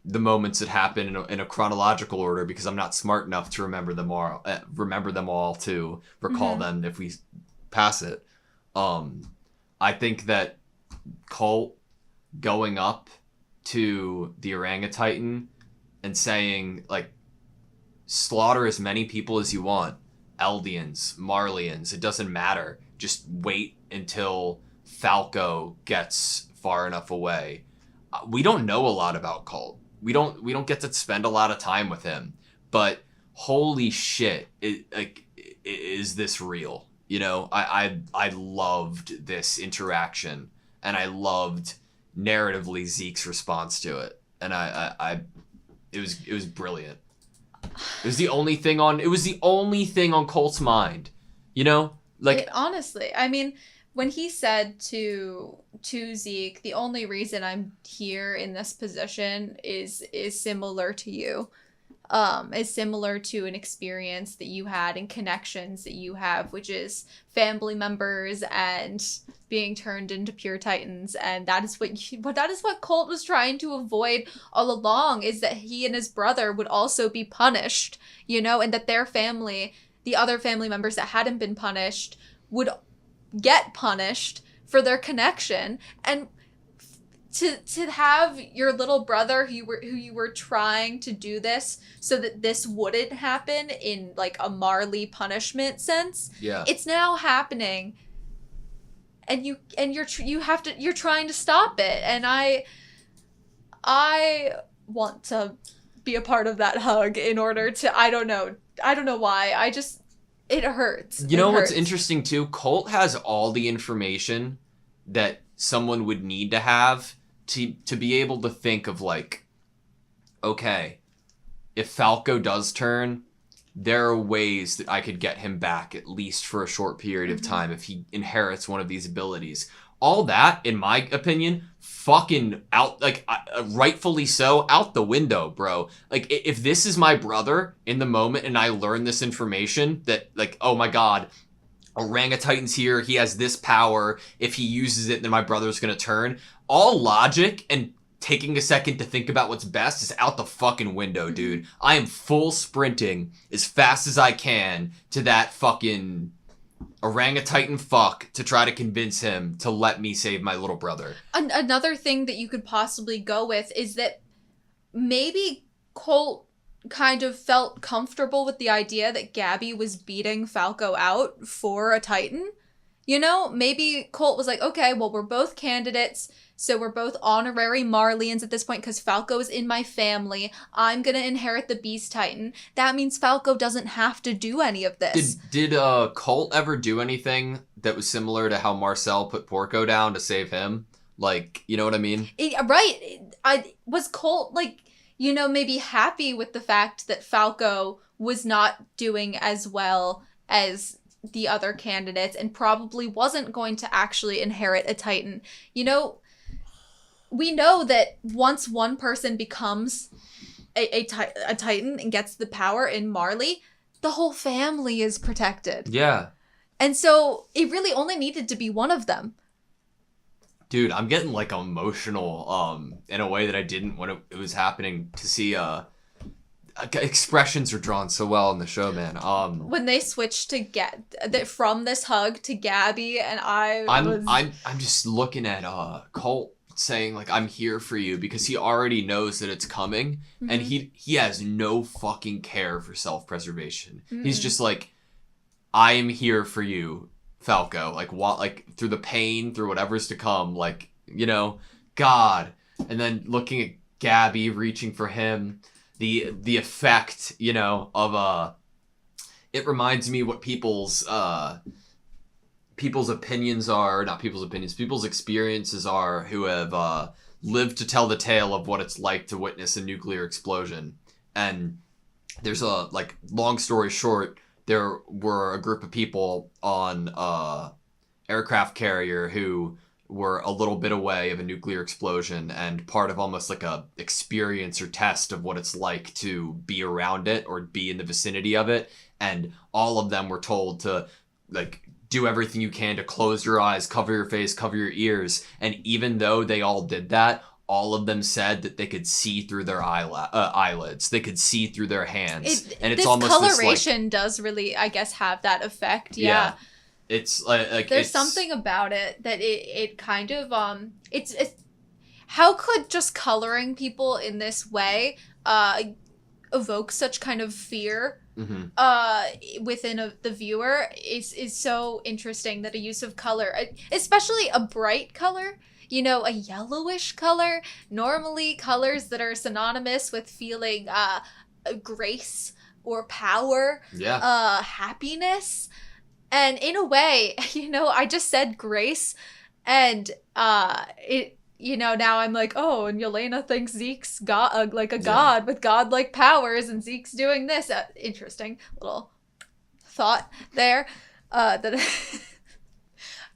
the moments that happen in a chronological order, because I'm not smart enough to remember them all to recall them if we pass it. I think that Colt going up to the orangutan and saying, like, slaughter as many people as you want, Eldians, Marlians, it doesn't matter, just wait until Falco gets far enough away. We don't know a lot about Colt. We don't get to spend a lot of time with him, but holy shit, is this real? I loved this interaction, and I loved narratively Zeke's response to it, and it was brilliant. It was the only thing on Colt's mind, honestly, I mean, when he said to Zeke, the only reason I'm here in this position is similar to you. is similar to an experience that you had and connections that you have, which is family members and being turned into pure titans. And that is what Colt was trying to avoid all along, is that he and his brother would also be punished, and that their family, the other family members that hadn't been punished, would get punished for their connection. And to have your little brother who you were trying to do this so that this wouldn't happen in like a Marley punishment sense. Yeah. It's now happening, and you're trying to stop it. And I want to be a part of that hug in order to, I don't know why. It hurts. What's interesting too? Colt has all the information that someone would need to have to be able to think of, like, okay, if Falco does turn, there are ways that I could get him back, at least for a short period of time, if he inherits one of these abilities. All that, in my opinion, fucking out, like, rightfully so, out the window, bro. Like, if this is my brother in the moment and I learn this information that, like, oh my god, Orangutan's here, he has this power, if he uses it, then my brother's gonna turn. All logic and taking a second to think about what's best is out the fucking window, dude. I am full sprinting as fast as I can to that fucking orangutan fuck to try to convince him to let me save my little brother. Another thing that you could possibly go with is that maybe Colt kind of felt comfortable with the idea that Gabby was beating Falco out for a Titan. Maybe Colt was like, okay, well, we're both candidates, so we're both honorary Marleyans at this point because Falco is in my family. I'm going to inherit the Beast Titan. That means Falco doesn't have to do any of this. Did Colt ever do anything that was similar to how Marcel put Porco down to save him? Like, you know what I mean? Right. Was Colt, like, maybe happy with the fact that Falco was not doing as well as the other candidates and probably wasn't going to actually inherit a Titan. We know that once one person becomes a Titan and gets the power in Marley, the whole family is protected. Yeah. And so it really only needed to be one of them. Dude, I'm getting, like, emotional in a way that I didn't when it was happening, to see expressions are drawn so well in the show, man. When they switched to from this hug to Gabby, and I'm just looking at Colt saying, like, I'm here for you, because he already knows that it's coming, and he has no fucking care for self-preservation. He's just like, I am here for you, Falco. Like, what? Like, through the pain, through whatever's to come, like, God. And then looking at Gabby reaching for him, the effect, of it reminds me what people's opinions are, not people's opinions, people's experiences are who have lived to tell the tale of what it's like to witness a nuclear explosion. And there's long story short, there were a group of people on aircraft carrier who were a little bit away of a nuclear explosion, and part of almost like a experience or test of what it's like to be around it or be in the vicinity of it. And all of them were told to, like, do everything you can to close your eyes, cover your face, cover your ears. And even though they all did that, all of them said that they could see through their eyelids. They could see through their hands. It's this almost coloration does really, I guess, have that effect. Yeah. It's like there's something about it that it kind of it's how could just coloring people in this way evoke such kind of fear within the viewer is so interesting. That a use of color, especially a bright color, a yellowish color, normally colors that are synonymous with feeling grace or power, happiness. And in a way, I just said grace, and now I'm like, oh, and Yelena thinks Zeke's god, god with godlike powers, and Zeke's doing this. Interesting little thought there. And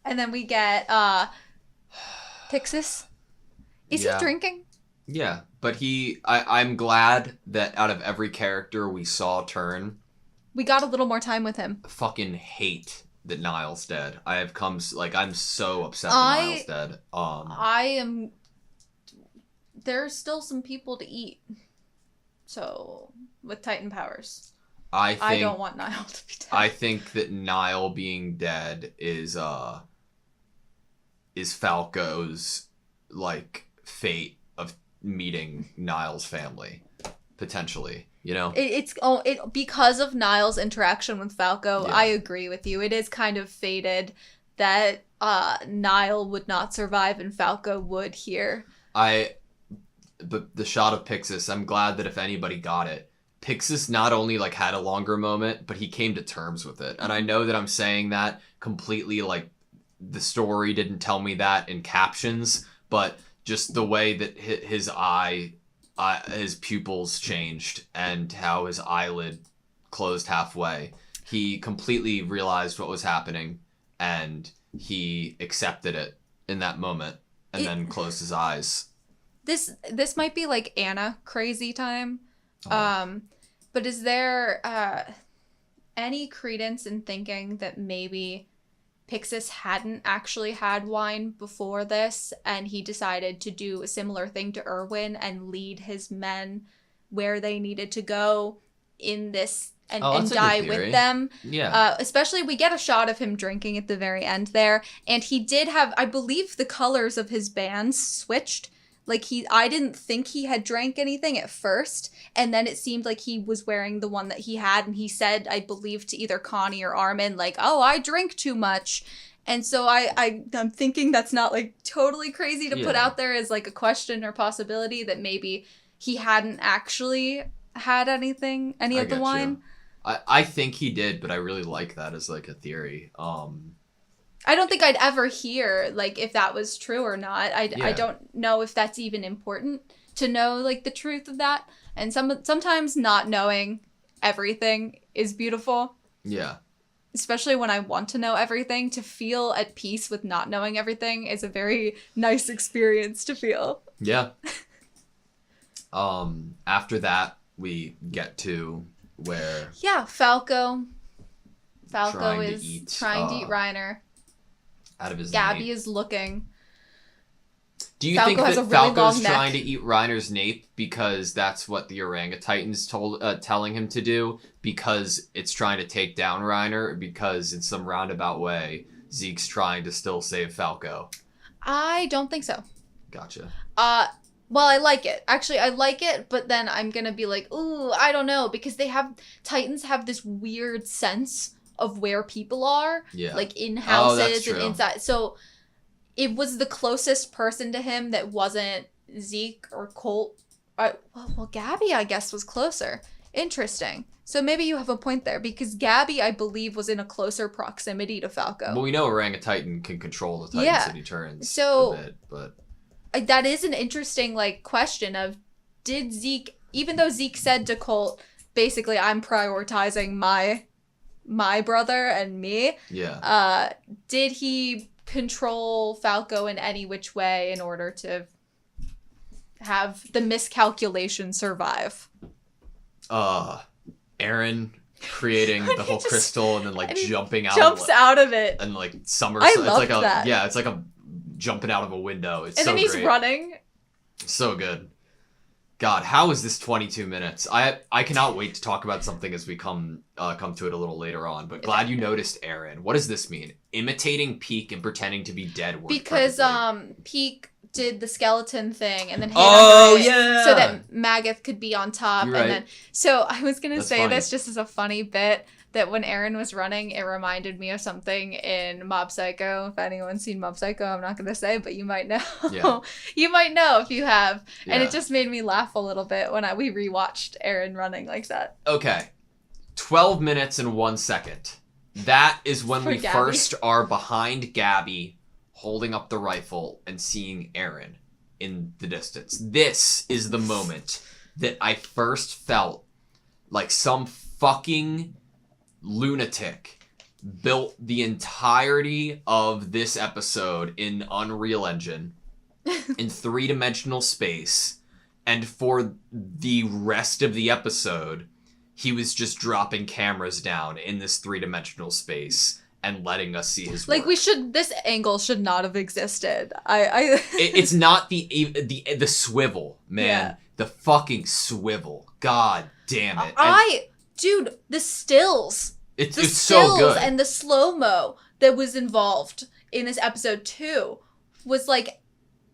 then we get Pixis. Is he drinking? Yeah, but I'm glad that out of every character we saw turn, We got a little more time with him. fucking hate that Niall's dead. I have come, like, I'm so upset that Niall's I dead. I am. There's still some people to eat. So with Titan powers, I don't want Niall to be dead. I think that Niall being dead is Falco's, like, fate of meeting Niall's family, potentially. You know, It's because of Niall's interaction with Falco. Yeah. I agree with you. It is kind of fated that Niall would not survive and Falco would here. But the shot of Pixis, I'm glad that if anybody got it, Pixis not only, like, had a longer moment, but he came to terms with it. And I know that I'm saying that completely, like, the story didn't tell me that in captions, but just the way that his his pupils changed and how his eyelid closed halfway. He completely realized what was happening and he accepted it in that moment and then closed his eyes. This might be like Anna crazy time. Oh. But is there any credence in thinking that maybe Pixis hadn't actually had wine before this, and he decided to do a similar thing to Erwin and lead his men where they needed to go in this and die with them? Yeah. Especially, we get a shot of him drinking at the very end there, and he did have, I believe, the colors of his bands switched. Like, I didn't think he had drank anything at first, and then it seemed like he was wearing the one that he had, and he said, I believe, to either Connie or Armin, like, oh, I drink too much. And so I'm thinking that's not, like, totally crazy to put out there as, like, a question or possibility that maybe he hadn't actually had any of the wine. I think he did, but I really like that as, like, a theory. I don't think I'd ever hear, like, if that was true or not. I don't know if that's even important to know, like, the truth of that. And sometimes not knowing everything is beautiful. Yeah. Especially when I want to know everything. To feel at peace with not knowing everything is a very nice experience to feel. Yeah. After that, we get to where... Yeah, Falco is trying to eat Reiner. Out of his Gabby nape. is looking. Do you think that Falco's trying to eat Reiner's nape because that's what the orangutans telling him to do? Because it's trying to take down Reiner? Or because in some roundabout way, Zeke's trying to still save Falco? I don't think so. Gotcha. Well, I like it. Actually, I like it, but then I'm gonna be like, ooh, I don't know, because Titans have this weird sense of where people are, like in houses and inside. So it was the closest person to him that wasn't Zeke or Colt. Well, Gabby, I guess, was closer. Interesting. So maybe you have a point there, because Gabby, I believe, was in a closer proximity to Falco. Well, we know Orangutan can control the Titans that he turns a bit, but... That is an interesting, like, question of, did Zeke, even though Zeke said to Colt, basically, I'm prioritizing my brother and me. Yeah. Did he control Falco in any which way in order to have the miscalculation survive? Aaron creating the whole crystal and then, like, jumping out. Jumps out of it. And, like, somersault. I loved that. Yeah, it's like a jumping out of a window. It's and so then he's great. Running. So good. God, how is this 22 minutes? I cannot wait to talk about something as we come to it a little later on. But glad you noticed, Aaron. What does this mean? Imitating Peak and pretending to be dead. Because Peak did the skeleton thing and then hid under it so that Magath could be on top. You're and right. then so I was gonna say funny. this just as a funny bit. That when Aaron was running, it reminded me of something in Mob Psycho. If anyone's seen Mob Psycho, I'm not going to say, but you might know. Yeah. You might know if you have. Yeah. And it just made me laugh a little bit when we rewatched Aaron running like that. Okay. 12 minutes and 1 second. That is when we Gabby. first are behind Gabby, holding up the rifle and seeing Aaron in the distance. This is the moment that I first felt like some fucking lunatic built the entirety of this episode in Unreal Engine in 3-dimensional space And for the rest of the episode, he was just dropping cameras down in this 3-dimensional space and letting us see his work. This angle should not have existed. It's not the swivel, man. Yeah. The fucking swivel. God damn it. Dude, the stills. It's so good. And the slow-mo that was involved in this episode too was like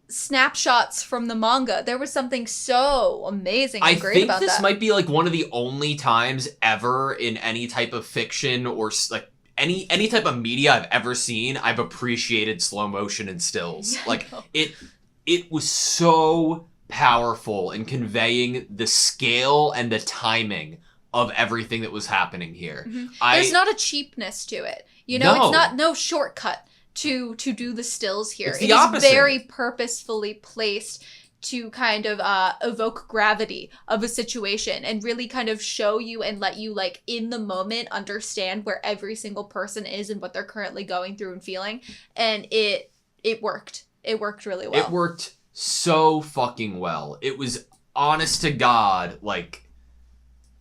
snapshots from the manga. There was something so amazing and great about that. I think this might be like one of the only times ever in any type of fiction or like any type of media I've ever seen I've appreciated slow motion and stills. Like it was so powerful in conveying the scale and the timing of everything that was happening here. Mm-hmm. There's not a cheapness to it. You know, it's no shortcut to do the stills here. It's the opposite. Is very purposefully placed to kind of evoke gravity of a situation and really kind of show you and let you, like, in the moment understand where every single person is and what they're currently going through and feeling. And it worked. It worked really well. It worked so fucking well. It was, honest to God, like,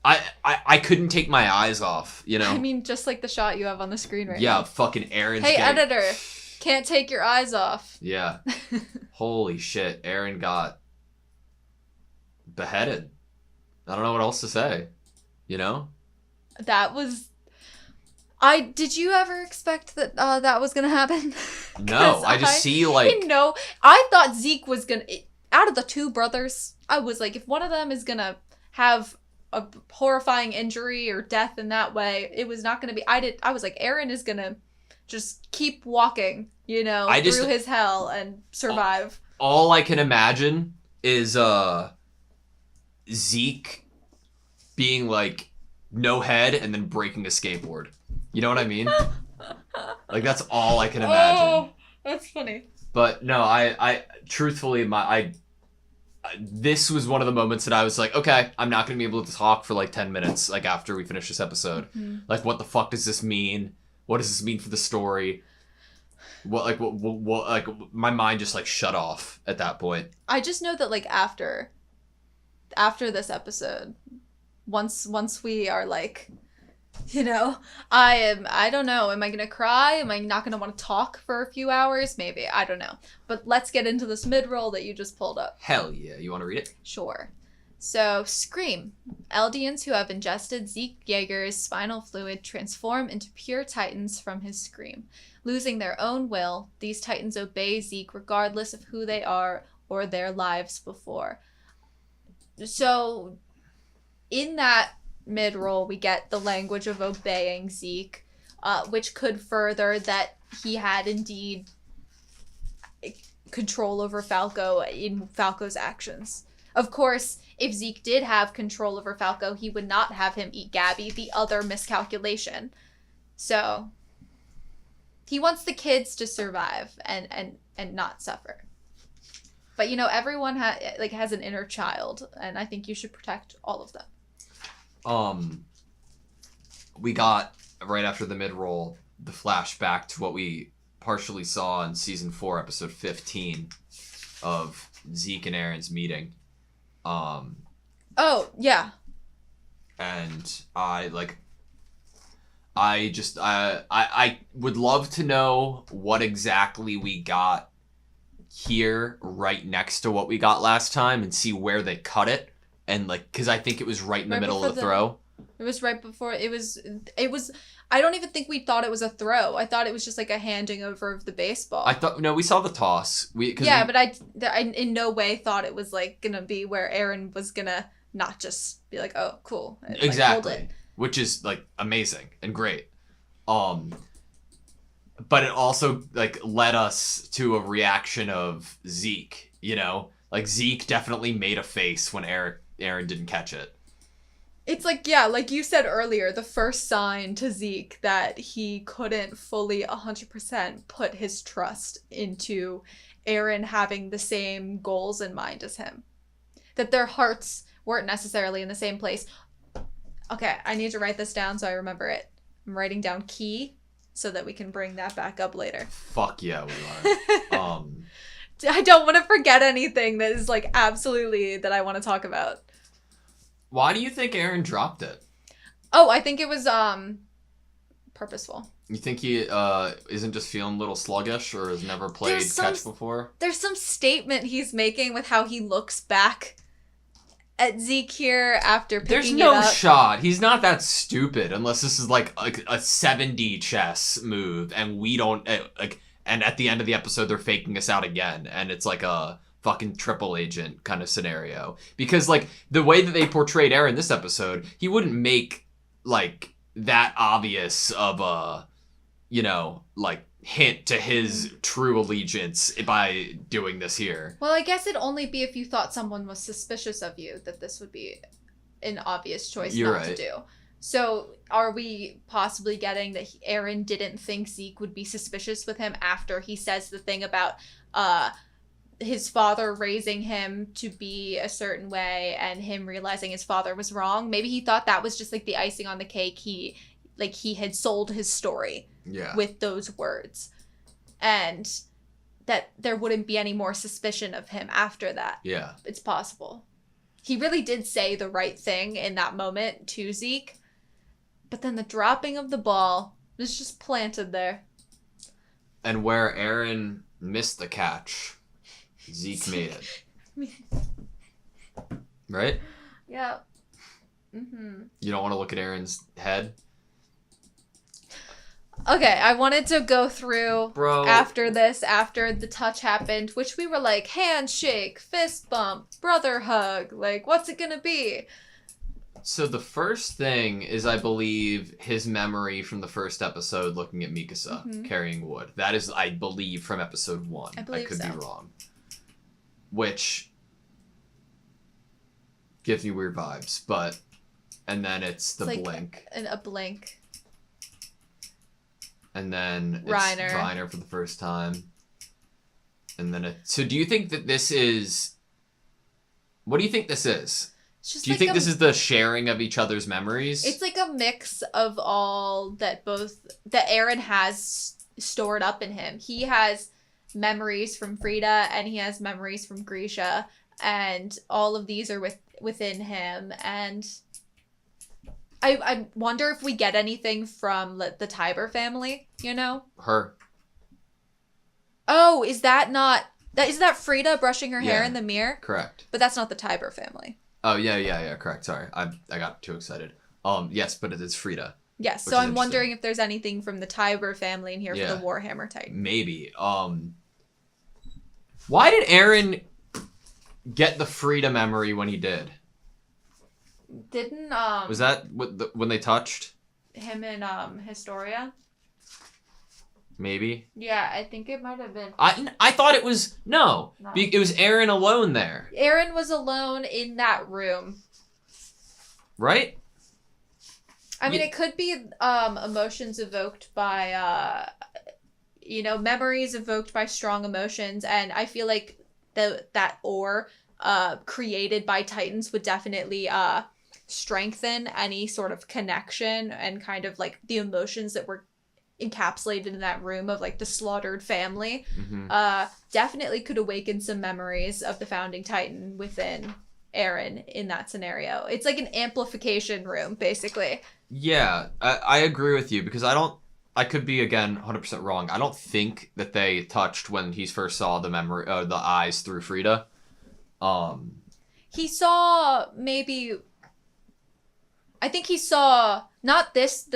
I couldn't take my eyes off, you know? I mean, just like the shot you have on the screen right now. Yeah, fucking Aaron's Hey, editor, can't take your eyes off. Yeah. Holy shit, Aaron got beheaded. I don't know what else to say, you know? That was... Did you ever expect that that was gonna happen? No, I just see, like... No, I thought Zeke was gonna... Out of the two brothers, I was like, if one of them is gonna have a horrifying injury or death in that way, it was not gonna be... I was like, Aaron is gonna just keep walking, you know, through his hell and survive. All I can imagine is Zeke being like, no head, and then breaking a skateboard. You know what I mean? Like, that's all I can imagine. Oh, that's funny. But no, I truthfully, this was one of the moments that I was like, okay, I'm not going to be able to talk for like 10 minutes, like after we finish this episode. Mm-hmm. Like, what the fuck does this mean? What does this mean for the story? What my mind just like shut off at that point. I just know that like after this episode, once we are like, you know, I don't know, am I gonna cry? Am I not gonna want to talk for a few hours? Maybe, I don't know. But let's get into this mid-roll that you just pulled up. Hell yeah, you want to read it? Sure. So, Scream. Eldians who have ingested Zeke Yeager's spinal fluid transform into pure titans from his scream. Losing their own will, these titans obey Zeke regardless of who they are or their lives before. So, in that mid-roll, we get the language of obeying Zeke, which could further that he had indeed control over Falco in Falco's actions. Of course, if Zeke did have control over Falco, he would not have him eat Gabby, the other miscalculation. So, he wants the kids to survive and not suffer. But, you know, everyone has an inner child, and I think you should protect all of them. We got, right after the mid-roll, the flashback to what we partially saw in Season 4, Episode 15 of Zeke and Aaron's meeting. Oh, yeah. And I would love to know what exactly we got here right next to what we got last time and see where they cut it. And like, because I think it was right in the middle of the throw. It was right before, it was, I don't even think we thought it was a throw. I thought it was just like a handing over of the baseball. No, we saw the toss. But I in no way thought it was like gonna be where Aaron was gonna not just be like, oh, cool. And, exactly. Like, hold it. Which is like amazing and great. But it also like led us to a reaction of Zeke, you know? Like Zeke definitely made a face when Aaron didn't catch it. It's like, yeah, like you said earlier, the first sign to Zeke that he couldn't fully 100% put his trust into Aaron having the same goals in mind as him. That their hearts weren't necessarily in the same place. Okay, I need to write this down so I remember it. I'm writing down key so that we can bring that back up later. Fuck yeah, we are. I don't want to forget anything that is like absolutely that I want to talk about. Why do you think Eren dropped it? Oh, I think it was purposeful. You think he isn't just feeling a little sluggish or has never played catch before? There's some statement he's making with how he looks back at Zeke here after picking There's it no up. shot. He's not that stupid unless this is like a 70 chess move and we don't like. And at the end of the episode, they're faking us out again, and it's like a fucking triple agent kind of scenario. Because like the way that they portrayed Eren this episode, he wouldn't make like that obvious of a, you know, like hint to his true allegiance by doing this here. Well, I guess it'd only be if you thought someone was suspicious of you that this would be an obvious choice to do. So are we possibly getting that Eren didn't think Zeke would be suspicious with him after he says the thing about his father raising him to be a certain way and him realizing his father was wrong? Maybe he thought that was just like the icing on the cake. He had sold his story with those words, and that there wouldn't be any more suspicion of him after that. Yeah. It's possible. He really did say the right thing in that moment to Zeke, but then the dropping of the ball was just planted there. And where Eren missed the catch, Zeke made it. Right? Yeah. Mm-hmm. You don't want to look at Eren's head? Okay, I wanted to go through Bro. after the touch happened, which we were like, handshake, fist bump, brother hug, like, what's it gonna be? So the first thing is, I believe, his memory from the first episode looking at Mikasa carrying wood. That is, I believe, from episode 1. I could be wrong. Which gives me weird vibes, but... And then it's the like blink. A blink. And then it's Reiner. Reiner for the first time. And then So do you think that this is... What do you think this is? Do you think this is the sharing of each other's memories? It's like a mix of all that Eren has stored up in him. He has memories from Frida and he has memories from Grisha, and all of these are within him. And I wonder if we get anything from the Tiber family, you know? Her. Oh, is that Frida brushing her hair in the mirror? Correct. But that's not the Tiber family. Oh, yeah, correct. Sorry. I got too excited. Yes, but it is Frida. Yes, so I'm wondering if there's anything from the Tiber family in here for the Warhammer Titan. Maybe. Why did Eren get the Frida memory when he did? Didn't was that when they touched him in Historia? Maybe. Yeah, I think it might have been. I thought it was no. It was Eren alone there. Eren was alone in that room. Right? I mean, it could be emotions evoked by memories evoked by strong emotions, and I feel like that ore created by Titans would definitely strengthen any sort of connection and kind of like the emotions that were encapsulated in that room of like the slaughtered family. Definitely could awaken some memories of the founding Titan within Eren in that scenario. It's like an amplification room, basically. Yeah, I agree with you because I could be, again, 100% wrong. I don't think that they touched when he first saw the memory, the eyes through Frida. He saw maybe... I think he saw not this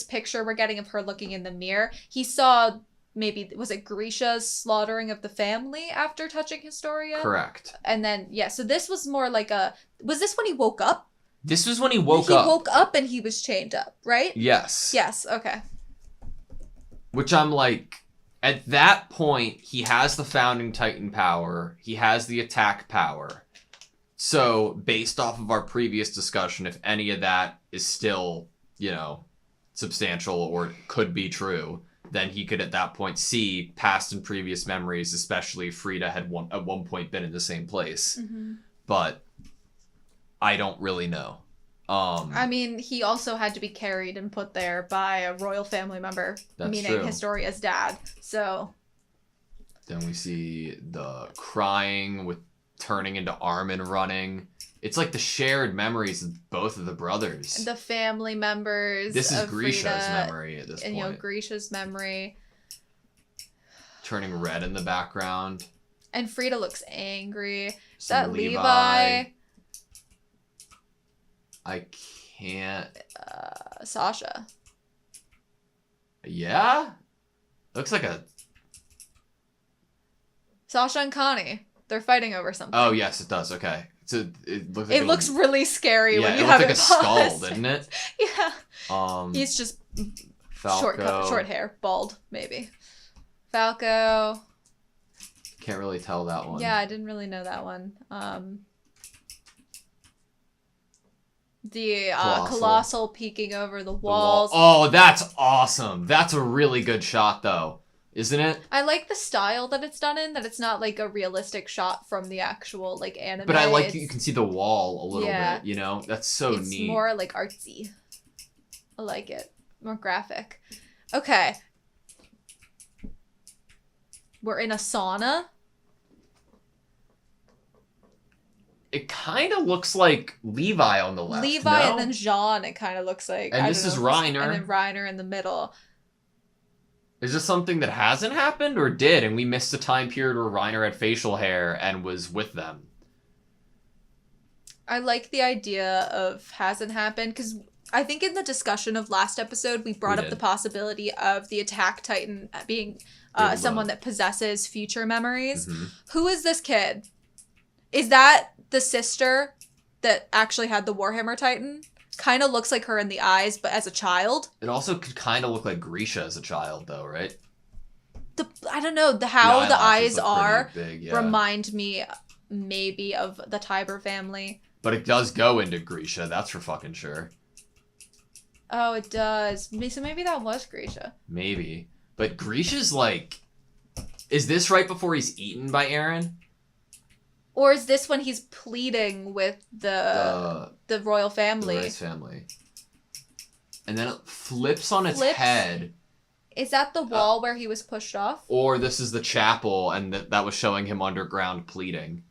picture we're getting of her looking in the mirror. He saw maybe, was it Grisha's slaughtering of the family after touching Historia? Correct. And then, yeah, so this was more like was this when he woke up? This was when he woke up. He woke up and he was chained up, right? Yes. Yes, okay. Which I'm like, at that point, he has the founding Titan power. He has the attack power. So, based off of our previous discussion, if any of that is still, substantial or could be true, then he could at that point see past and previous memories, especially if Frida had at one point been in the same place. Mm-hmm. But I don't really know. I mean, he also had to be carried and put there by a royal family member, meaning true. Historia's dad. So Then we see the crying with turning into Armin running. It's like the shared memories of both of the brothers. The family members. This is of Grisha's Frida, memory at this and, point. Grisha's memory. Turning red in the background. And Frida looks angry. Is Some that Levi? I can't. Sasha. Yeah? Looks like a... Sasha and Connie. They're fighting over something. Oh, yes, it does. Okay. So it looks really scary when you it have looked like it a skull, paused. didn't it? Yeah. He's just Falco. short hair, bald, maybe. Falco. Can't really tell that one. Yeah, I didn't really know that one. The Colossal peeking over the walls. Oh, that's awesome. That's a really good shot, though. Isn't it? I like the style that it's done in, that it's not like a realistic shot from the actual like anime. But I like you can see the wall a little bit, you know? That's so it's neat. It's more like artsy. I like it. More graphic. Okay. We're in a sauna. It kind of looks like Levi on the left. Levi and then Jean, it kind of looks like. And this is Reiner. And then Reiner in the middle. Is this something that hasn't happened or did, and we missed a time period where Reiner had facial hair and was with them? I like the idea of hasn't happened, because I think in the discussion of last episode, we brought up the possibility of the Attack Titan being someone that possesses future memories. Mm-hmm. Who is this kid? Is that the sister that actually had the Warhammer Titan? Kind of looks like her in the eyes, but as a child. It also could kind of look like Grisha as a child, though, right? I don't know, how the eyes are big, remind me maybe of the Tiber family. But it does go into Grisha, that's for fucking sure. Oh, it does. So maybe that was Grisha. Maybe. But Grisha's like... Is this right before he's eaten by Eren? Or is this when he's pleading with the royal family? The Rice family. And then it flips on its head. Is that the wall where he was pushed off? Or this is the chapel, and that was showing him underground pleading.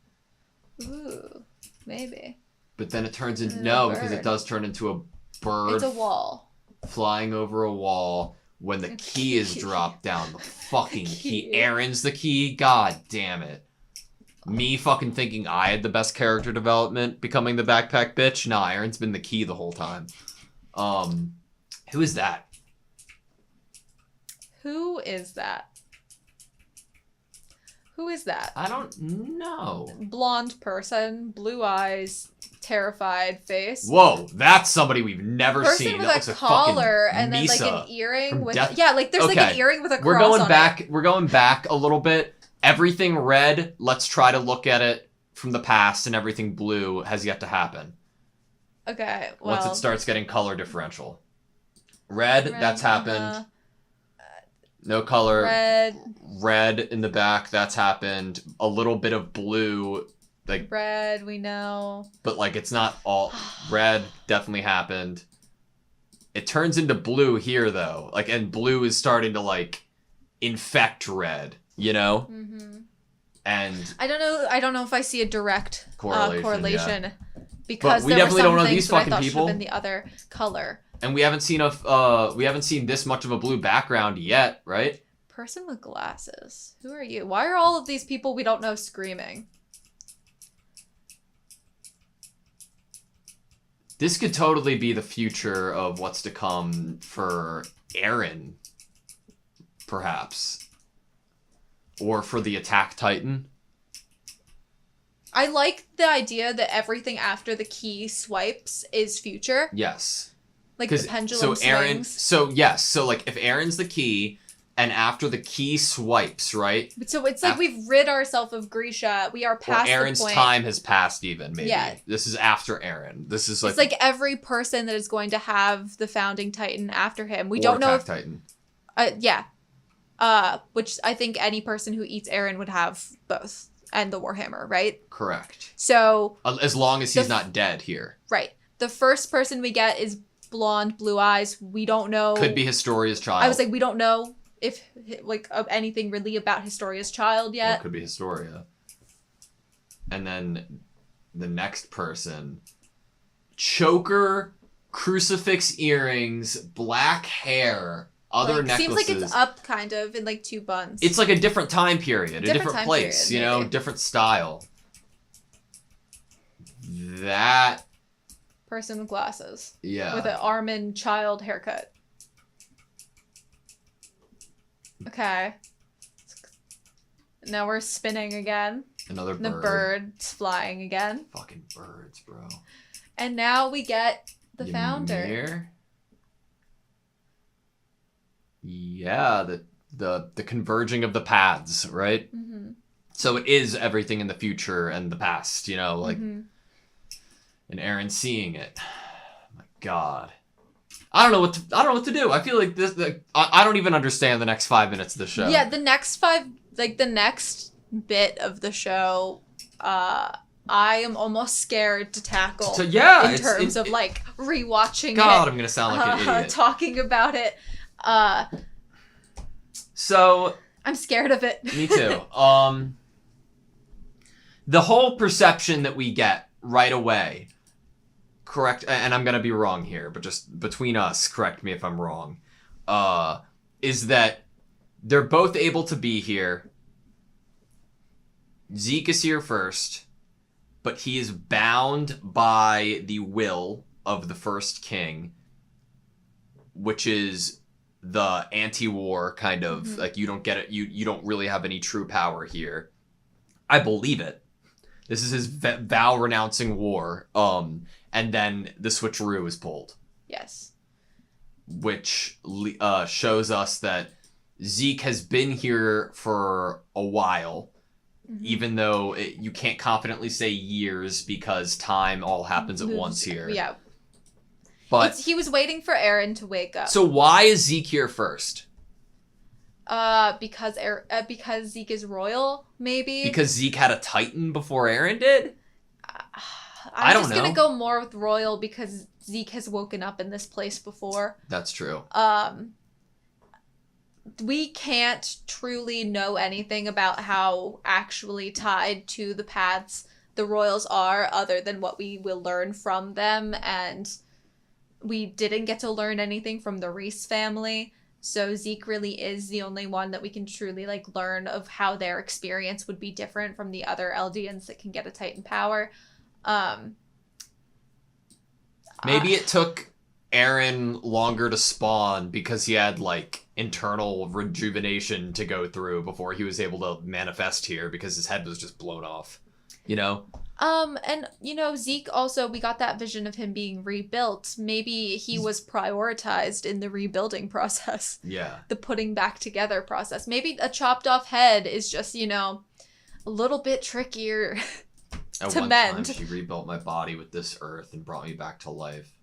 Ooh, maybe. But then it turns into... No, because it does turn into a bird. It's a wall. Flying over a wall when the key is dropped down. The fucking key. Eren's the key? God damn it. Me fucking thinking I had the best character development, becoming the backpack bitch. Nah, Eren's been the key the whole time. Who is that? Who is that? Who is that? I don't know. Blonde person, blue eyes, terrified face. Whoa, that's somebody we've never seen. Person That with looks a collar like and then like Misa an earring with Death... yeah, like there's like an earring with a cross on it. We're going back a little bit. Everything red, let's try to look at it from the past, and everything blue has yet to happen. Okay, well... Once it starts getting color differential. Red that's happened. No color. Red in the back, that's happened. A little bit of blue. Like red, we know. But, like, it's not all... Red definitely happened. It turns into blue here, though. Like, and blue is starting to, like, infect red. You know? Mm-hmm. And I don't know if I see a direct correlation yeah. because but we there definitely were some don't know things these that I fucking thought people. should have been the other color. And we haven't seen this much of a blue background yet, right? Person with glasses. Who are you? Why are all of these people we don't know screaming? This could totally be the future of what's to come for Eren, perhaps. Or for the Attack Titan. I like the idea that everything after the key swipes is future. Yes. Like the pendulum swings. So like if Eren's the key, and after the key swipes, right? So it's like we've rid ourselves of Grisha. We are past Eren's the point. time has passed even, maybe. Yeah. This is after Eren. This is like... It's like every person that is going to have the Founding Titan after him. We don't know if... Titan. Yeah. Which I think any person who eats Eren would have both. And the Warhammer, right? Correct. So... As long as he's not dead here. Right. The first person we get is blonde, blue eyes. We don't know... Could be Historia's child. I was like, we don't know if like of anything really about Historia's child Or yet. it could be Historia. And then the next person, choker, crucifix earrings, black hair, other necklaces. Seems like it's up kind of in like 2 buns. It's like a different time period, a different time place, period, you know, maybe. different style. That Person with glasses. yeah. With an Armin child haircut. Okay. Now we're spinning again. Another bird. The bird's flying again. Fucking birds, bro. And now we get the founder. Ymir? Yeah, the converging of the paths, right? Mm-hmm. So it is everything in the future and the past, you know, like, Mm-hmm. and Aaron seeing it. My God, I don't know what to do. I feel like I don't even understand the next 5 minutes of the show. Yeah, the next bit of the show, I am almost scared to tackle. So yeah, in terms of like rewatching God, it. I'm gonna sound like an idiot. Talking about it. So I'm scared of it. me too. The whole perception that we get right away, correct, and I'm gonna be wrong here, but just between us, correct me if I'm wrong, is that they're both able to be here. Zeke is here first, but he is bound by the will of the first king, which is the anti-war kind of, like, you don't get it, you don't really have any true power here. I believe it. This is his vow renouncing war, and then the switcheroo is pulled. Yes. Which shows us that Zeke has been here for a while, even though you can't confidently say years because time all happens at once here. Yeah. But he was waiting for Aaron to wake up. so why is Zeke here first? Because Zeke is royal, maybe. Because Zeke had a Titan before Aaron did? I'm don't just know. gonna go more with royal because Zeke has woken up in this place before. That's true. We can't truly know anything about how actually tied to the paths the royals are, other than what we will learn from them, and we didn't get to learn anything from the Reese family. So Zeke really is the only one that we can truly like learn of how their experience would be different from the other Eldians that can get a Titan power. Maybe it took Aaron longer to spawn because he had like internal rejuvenation to go through before he was able to manifest here because his head was just blown off, you know? And you know, Zeke also, we got that vision of him being rebuilt. Maybe he was prioritized in the rebuilding process. Yeah. The putting back together process. Maybe a chopped off head is just, you know, a little bit trickier At to one mend. time, she rebuilt my body with this earth and brought me back to life.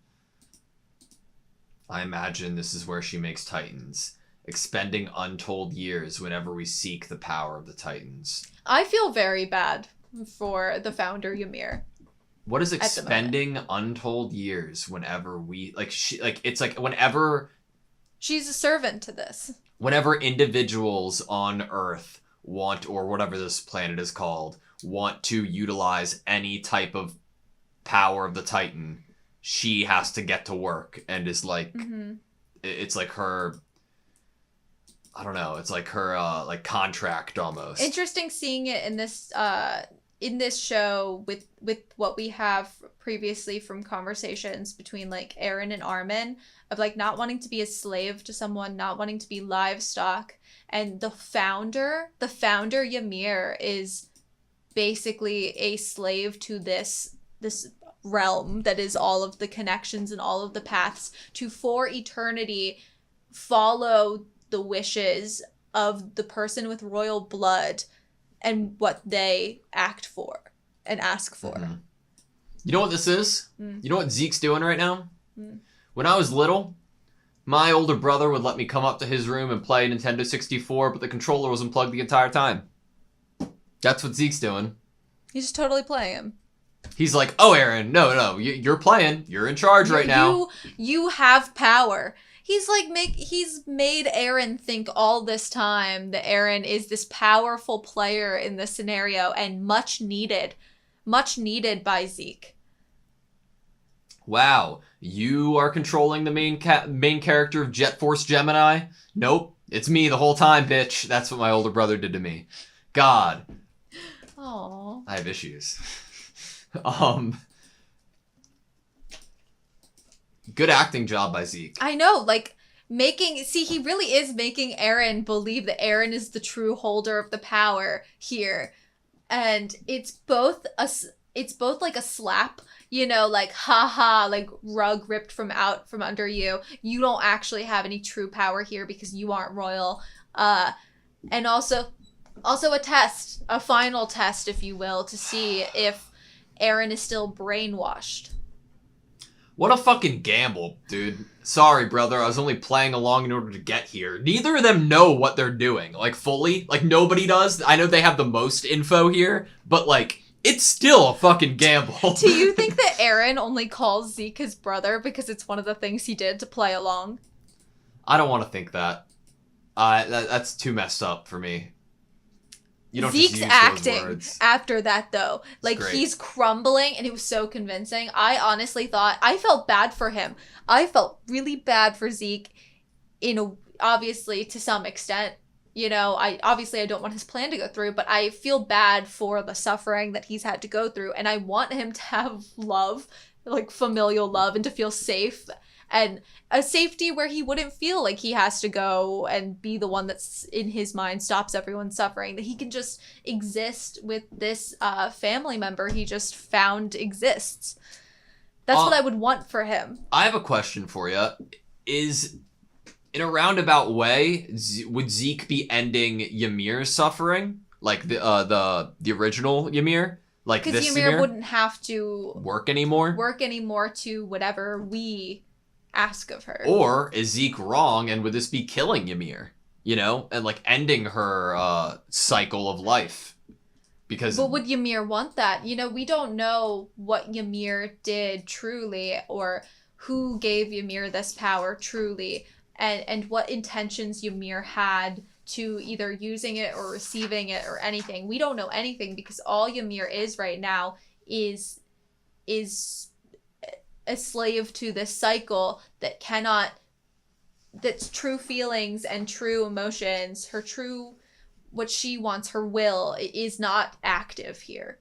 I imagine this is where she makes Titans, expending untold years whenever we seek the power of the Titans. I feel very bad for the founder Ymir. What is expending untold years whenever we it's like whenever She's a servant to this. whenever individuals on Earth want, or whatever this planet is called, want to utilize any type of power of the Titan, she has to get to work and is like, it's like her, I don't know, it's like her like contract almost. Interesting seeing it in this show with what we have previously from conversations between like Aaron and Armin of like not wanting to be a slave to someone, not wanting to be livestock, and the founder Ymir is basically a slave to this realm that is all of the connections and all of the paths to for eternity follow the wishes of the person with royal blood and what they act for and ask for. Mm-hmm. You know what this is? You know what Zeke's doing right now? Mm. When I was little, my older brother would let me come up to his room and play Nintendo 64, but the controller was unplugged the entire time. That's what Zeke's doing. He's just totally playing him. He's like, oh, Aaron, no, you're playing. You're in charge right now. You have power. He's he's made Eren think all this time that Eren is this powerful player in this scenario and much needed by Zeke. Wow, you are controlling the main character of Jet Force Gemini? Nope, it's me the whole time, bitch. That's what my older brother did to me. God. Aww. I have issues. Good acting job by Zeke. I know, like, he really is making Eren believe that Eren is the true holder of the power here. And it's both like a slap, you know, like, haha, like, rug ripped from under you. You don't actually have any true power here because you aren't royal. And also a test, a final test, if you will, to see if Eren is still brainwashed. What a fucking gamble, dude. Sorry, brother, I was only playing along in order to get here. Neither of them know what they're doing, like, fully. Like, nobody does. I know they have the most info here, but, like, it's still a fucking gamble. Do you think that Eren only calls Zeke his brother because it's one of the things he did to play along? I don't want to think that. That's too messed up for me. You don't Zeke's just use acting those words. after that, though. Like, he's crumbling, and it was so convincing. I honestly thought, I felt bad for him. I felt really bad for Zeke, obviously, to some extent. You know, I don't want his plan to go through, but I feel bad for the suffering that he's had to go through, and I want him to have love, like familial love, and to feel safe, and a safety where he wouldn't feel like he has to go and be the one that's in his mind stops everyone suffering, that he can just exist with this family member he just found exists. That's what I would want for him. I have a question for you. Is, in a roundabout way, would Zeke be ending Ymir's suffering? Like the original Ymir? Like this Because Ymir wouldn't have to work anymore to whatever we ask of her. Or is Zeke wrong, and would this be killing Ymir? You know, and like ending her cycle of life? Because but would Ymir want that? You know, we don't know what Ymir did truly, or who gave Ymir this power truly, and what intentions Ymir had to either using it or receiving it or anything. We don't know anything because all Ymir is right now is a slave to this cycle that's true feelings and true emotions, what she wants, her will, is not active here.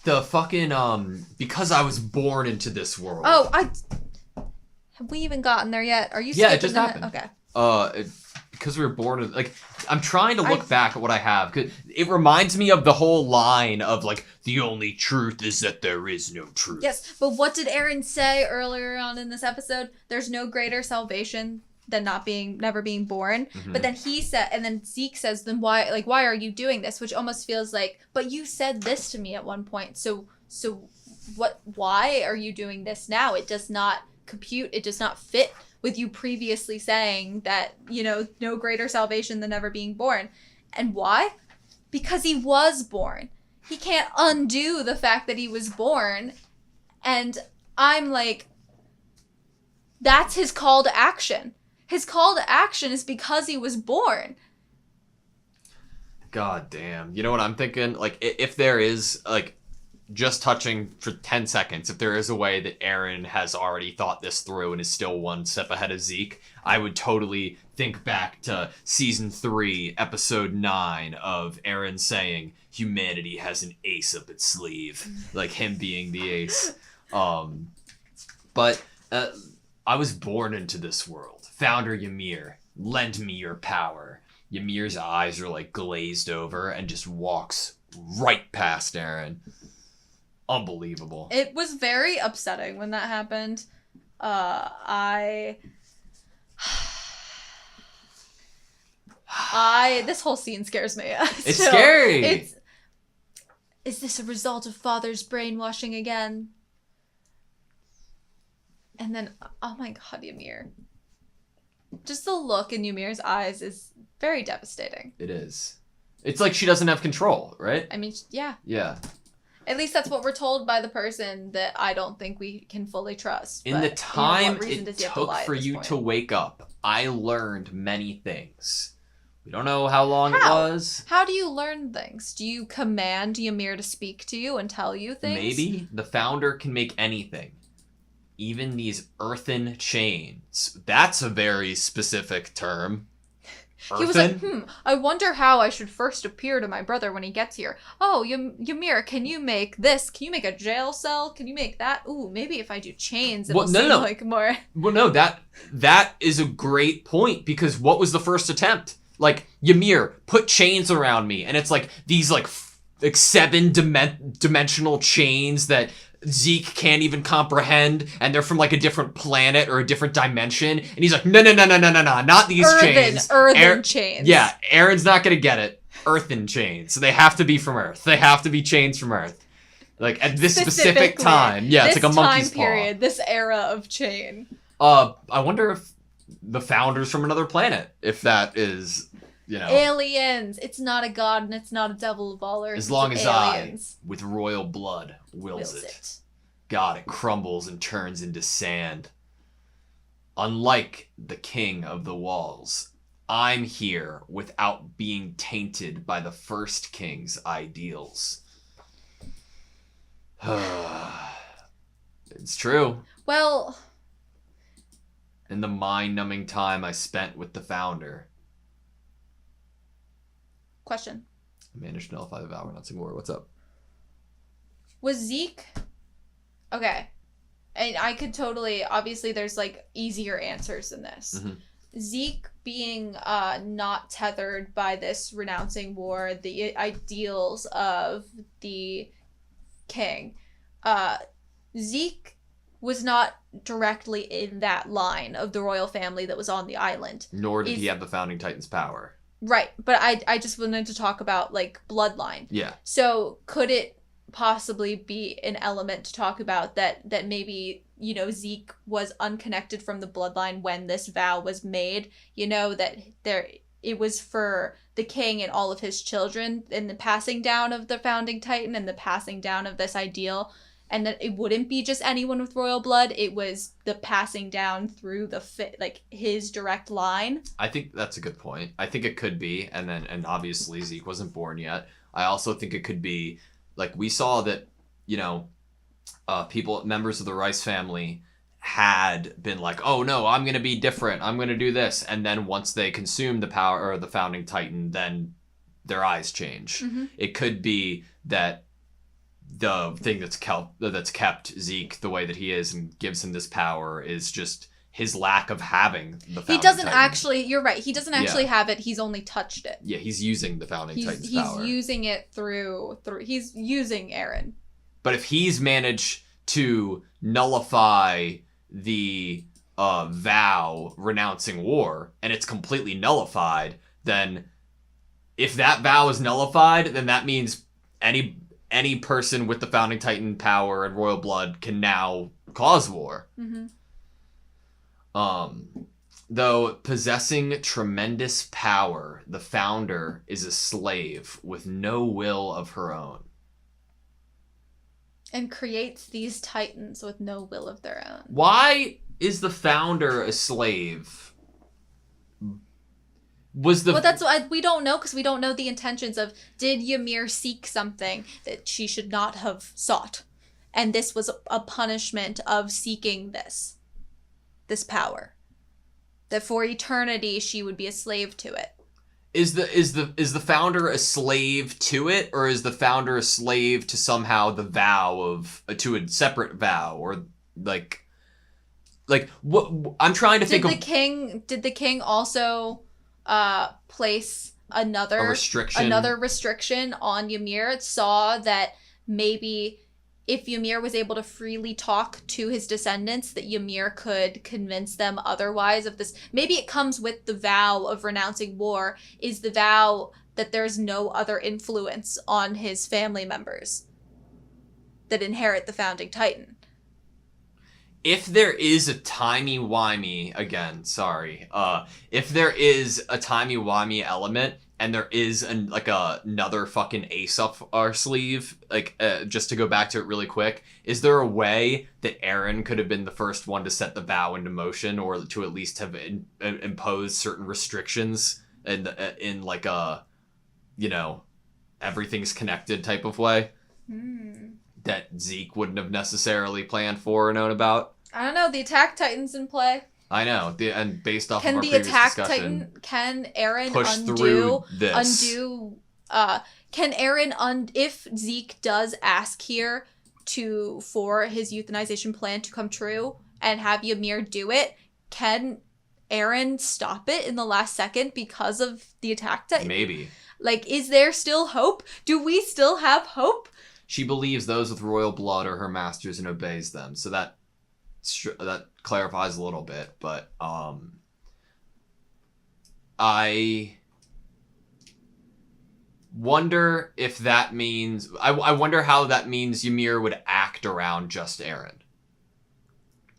The fucking, because I was born into this world. Oh, have we even gotten there yet? Are you skipping it just happened. Okay. Because we were born, like, I'm trying to look back at what I have, because it reminds me of the whole line of, like, the only truth is that there is no truth. Yes, but what did Eren say earlier on in this episode? There's no greater salvation than never being born. Mm-hmm. But then he said, and then Zeke says, then why are you doing this? Which almost feels like, but you said this to me at one point, so why are you doing this now? It does not compute, it does not fit with you previously saying that, you know, no greater salvation than never being born. And why? Because he was born. He can't undo the fact that he was born. And I'm like, that's his call to action. His call to action is because he was born. God damn. You know what I'm thinking? Like, if there is, like, just touching for 10 seconds, if there is a way that Eren has already thought this through and is still one step ahead of Zeke, I would totally think back to Season 3, Episode 9 of Eren saying, humanity has an ace up its sleeve. Like, him being the ace. But I was born into this world. Founder Ymir, lend me your power. Ymir's eyes are, like, glazed over and just walks right past Eren. Unbelievable. It was very upsetting when that happened. This whole scene scares me. It's scary. Is this a result of father's brainwashing again? And then, oh my god, Ymir. Just the look in Ymir's eyes is very devastating. It is. It's like she doesn't have control, right? I mean, yeah. Yeah. At least that's what we're told by the person that I don't think we can fully trust. In the time what reason it does he have to took lie at for this you point? to wake up, I learned many things. We don't know how long it How? was. How do you learn things? Do you command Ymir to speak to you and tell you things? Maybe the founder can make anything. Even these earthen chains. That's a very specific term. He was like, I wonder how I should first appear to my brother when he gets here. Oh, Ymir, can you make this? Can you make a jail cell? Can you make that? Ooh, maybe if I do chains, it'll seem like more... Well, no, that is a great point, because what was the first attempt? Like, Ymir, put chains around me, and it's like these like 7-dimensional chains that Zeke can't even comprehend, and they're from like a different planet or a different dimension, and he's like, no, not these chains. Earthen chains. Yeah, Aaron's not gonna get it. Earthen chains. So they have to be from Earth. They have to be chains from Earth. Like, at this specific time. Yeah, it's like a monkey's time period, this era of chain. I wonder if the founder's from another planet, if that is, Aliens. It's not a god and it's not a devil of all earth. As long as aliens. I, with royal blood, wills it. God, it crumbles and turns into sand. Unlike the king of the walls, I'm here without being tainted by the first king's ideals. It's true. Well... In the mind-numbing time I spent with the founder. Question. I managed to nullify the vow. We're not saying more. What's up? Was Zeke... Okay. And I could totally... Obviously, there's, like, easier answers than this. Mm-hmm. Zeke being not tethered by this renouncing war, the ideals of the king. Zeke was not directly in that line of the royal family that was on the island. Nor did he have the founding Titan's power. Right, but I just wanted to talk about, like, bloodline. Yeah. So, could it possibly be an element to talk about that maybe, Zeke was unconnected from the bloodline when this vow was made? That it was for the king and all of his children, and the passing down of the founding Titan and the passing down of this ideal. And that it wouldn't be just anyone with royal blood. It was the passing down through his direct line. I think that's a good point. I think it could be. And obviously Zeke wasn't born yet. I also think it could be, like, we saw that, members of the Rice family had been like, oh no, I'm going to be different. I'm going to do this. And then once they consume the power or the founding Titan, then their eyes change. Mm-hmm. It could be that the thing that's kept Zeke the way that he is and gives him this power is just his lack of having the founding Titan. You're right, he doesn't actually have it, he's only touched it. Yeah, he's using the founding Titan's power. He's using it through he's using Eren. But if he's managed to nullify the vow renouncing war, and it's completely nullified, then if that vow is nullified, then that means any person with the founding Titan power and royal blood can now cause war. Mm-hmm. Though possessing tremendous power, the founder is a slave with no will of her own. And creates these titans with no will of their own. Why is the founder a slave? Well, that's what we don't know, because we don't know the intentions of, did Ymir seek something that she should not have sought? And this was a punishment of seeking this power. That for eternity she would be a slave to it. Is the founder a slave to it, or is the founder a slave to somehow the vow to a separate vow, or like what I'm trying to think of? Did the king also place another restriction on Ymir? It saw that maybe if Ymir was able to freely talk to his descendants, that Ymir could convince them otherwise of this. Maybe it comes with the vow of renouncing war, is the vow that there's no other influence on his family members that inherit the founding Titan. If there is a timey-wimey element, and there is another fucking ace up our sleeve, just to go back to it really quick, is there a way that Aaron could have been the first one to set the vow into motion, or to at least have imposed certain restrictions in like a, everything's connected type of way that Zeke wouldn't have necessarily planned for or known about? I don't know. The Attack Titan's in play. I know, and based off of our Can the previous Attack discussion, Titan, can Aaron push through this. Can Aaron, if Zeke does ask here for his euthanization plan to come true and have Ymir do it, can Aaron stop it in the last second because of the Attack Titan? Maybe. Like, is there still hope? Do we still have hope? She believes those with royal blood are her masters and obeys them, so that clarifies a little bit, but I wonder if that means... I wonder how that means Ymir would act around just Aaron.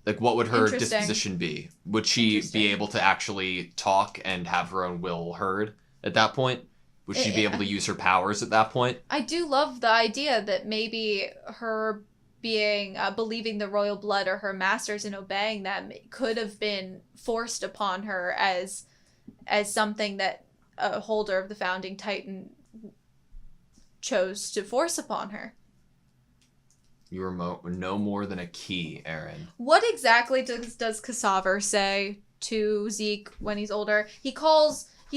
Like, what would her disposition be? Would she be able to actually talk and have her own will heard at that point? Would she be able to use her powers at that point? I do love the idea that maybe her believing the royal blood or her masters and obeying them could have been forced upon her as something that a holder of the founding Titan chose to force upon her. You are no more than a key, Aaron. What exactly does Casaver say to Zeke when he's older? He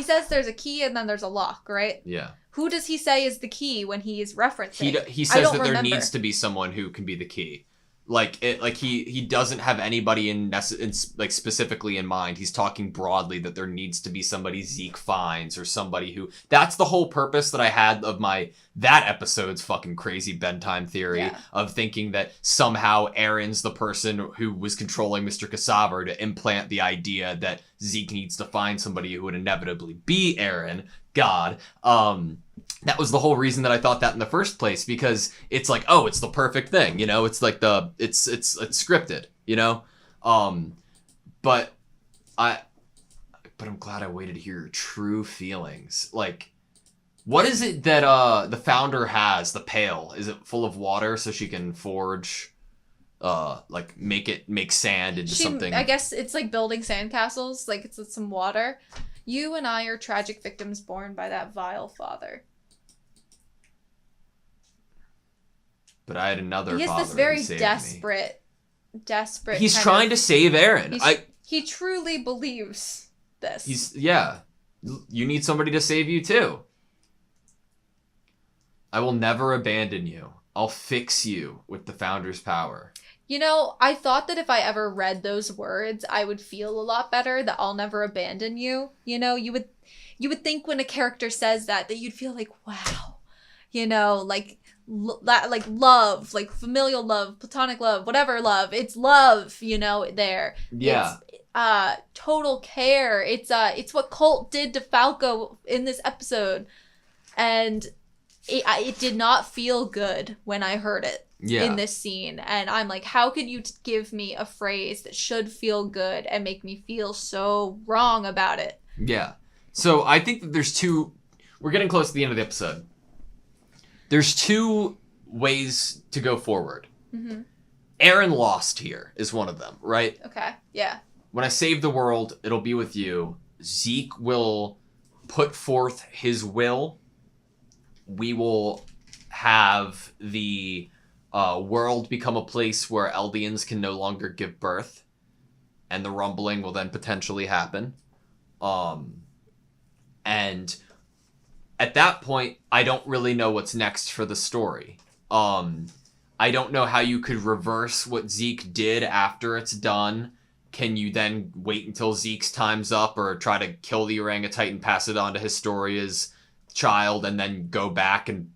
says there's a key and then there's a lock, right? Yeah. Who does he say is the key when he is referencing? He says that there needs to be someone who can be the key. He doesn't have anybody specifically in mind. He's talking broadly that there needs to be somebody Zeke finds, or somebody who... That's the whole purpose that I had of that episode's fucking crazy bedtime theory of thinking that somehow Aaron's the person who was controlling Mr. Casaver to implant the idea that Zeke needs to find somebody who would inevitably be Aaron. God. That was the whole reason that I thought that in the first place, because it's like, oh, it's the perfect thing, it's like it's scripted, but I'm glad I waited to hear your true feelings. Like, what is it that the founder has, the pail? Is it full of water so she can forge, make sand into something? I guess it's like building sandcastles, like it's with some water. You and I are tragic victims born by that vile father. But I had another father. He has this very desperate. He's trying to save Aaron. He truly believes this. You need somebody to save you too. I will never abandon you. I'll fix you with the founder's power. I thought that if I ever read those words, I would feel a lot better, that I'll never abandon you. You would think when a character says that you'd feel like, wow, like love, like familial love, platonic love, whatever love. It's love, there. Yeah. It's total care. It's what Colt did to Falco in this episode. And it did not feel good when I heard it. Yeah. In this scene, and I'm like, how could you give me a phrase that should feel good and make me feel so wrong about it? Yeah. So I think that we're getting close to the end of the episode. There's two ways to go forward. Mm-hmm. Aaron lost here is one of them, right? Okay, yeah. When I save the world, it'll be with you. Zeke will put forth his will. We will have the world become a place where Eldians can no longer give birth, and the rumbling will then potentially happen. And at that point, I don't really know what's next for the story. I don't know how you could reverse what Zeke did after it's done. Can you then wait until Zeke's time's up, or try to kill the orangutan, pass it on to Historia's child, and then go back and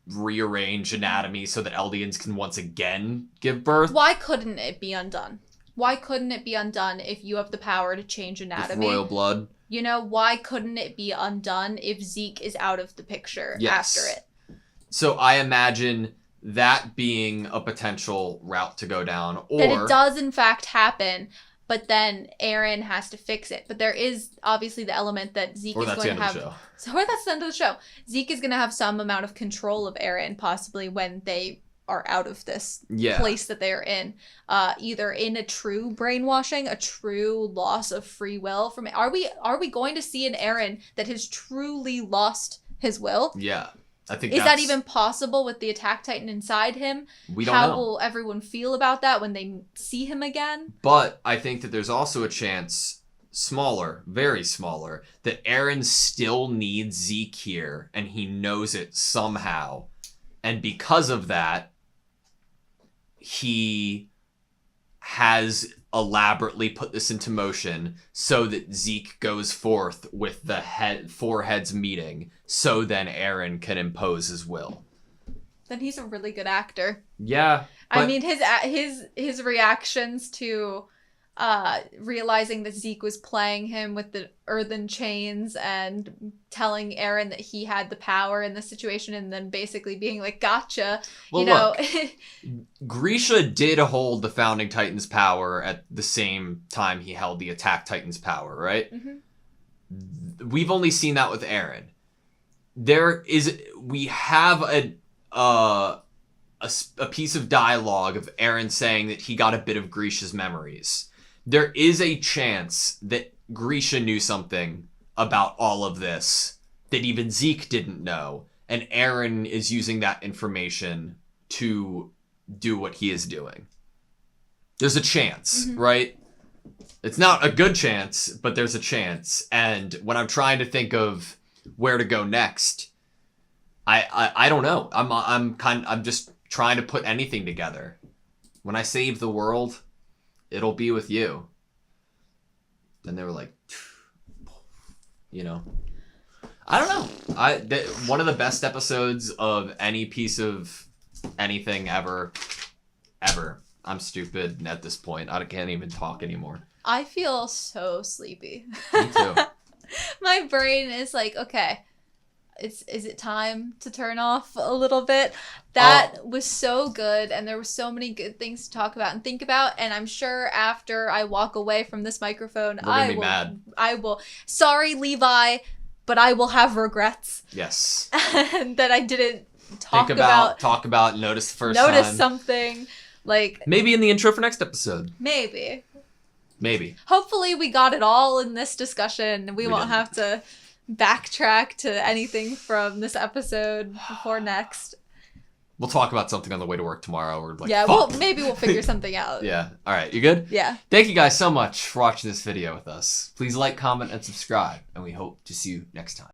rearrange anatomy so that Eldians can once again give birth? Why couldn't it be undone? Why couldn't it be undone if you have the power to change anatomy? With royal blood? Why couldn't it be undone if Zeke is out of the picture after it? So I imagine that being a potential route to go down. Or that it does in fact happen. but then Aaron has to fix it. But there is obviously the element that Zeke is going to have. Or that's the end of the show. Zeke is going to have some amount of control of Aaron, possibly when they are out of this place that they're in, either in a true brainwashing, a true loss of free will from it. Are we going to see an Aaron that has truly lost his will? Yeah, I think is that even possible with the Attack Titan inside him? We don't know. How will everyone feel about that when they see him again? But I think that there's also a chance, smaller, very smaller, that Aaron still needs Zeke here, and he knows it somehow, and because of that, he has elaborately put this into motion so that Zeke goes forth with the four heads meeting, so then Aaron can impose his will. Then he's a really good actor. Yeah. I mean, his reactions to realizing that Zeke was playing him with the earthen chains and telling Aaron that he had the power in the situation, and then basically being like, gotcha. Well, look, Grisha did hold the Founding Titan's power at the same time he held the Attack Titan's power, right? Mm-hmm. We've only seen that with Aaron. We have a piece of dialogue of Aaron saying that he got a bit of Grisha's memories. There is a chance that Grisha knew something about all of this that even Zeke didn't know, and Aaron is using that information to do what he is doing. There's a chance, right? It's not a good chance, but there's a chance. And when I'm trying to think of where to go next, I don't know. I'm just trying to put anything together. When I save the world, it'll be with you. Then they were like, I don't know. One of the best episodes of any piece of anything ever. I'm stupid at this point. I can't even talk anymore. I feel so sleepy. Me too. My brain is like, okay, is it time to turn off a little bit? That was so good, and there were so many good things to talk about and think about, and I'm sure after I walk away from this microphone, mad. I will. Sorry, Levi, but I will have regrets. Yes. And that I didn't talk about, notice something. Like, maybe in the intro for next episode. Maybe. Hopefully we got it all in this discussion. We won't have to backtrack to anything from this episode before next. We'll talk about something on the way to work tomorrow. Or Maybe we'll figure something out. Yeah. All right. You good? Yeah. Thank you guys so much for watching this video with us. Please like, comment, and subscribe, and we hope to see you next time.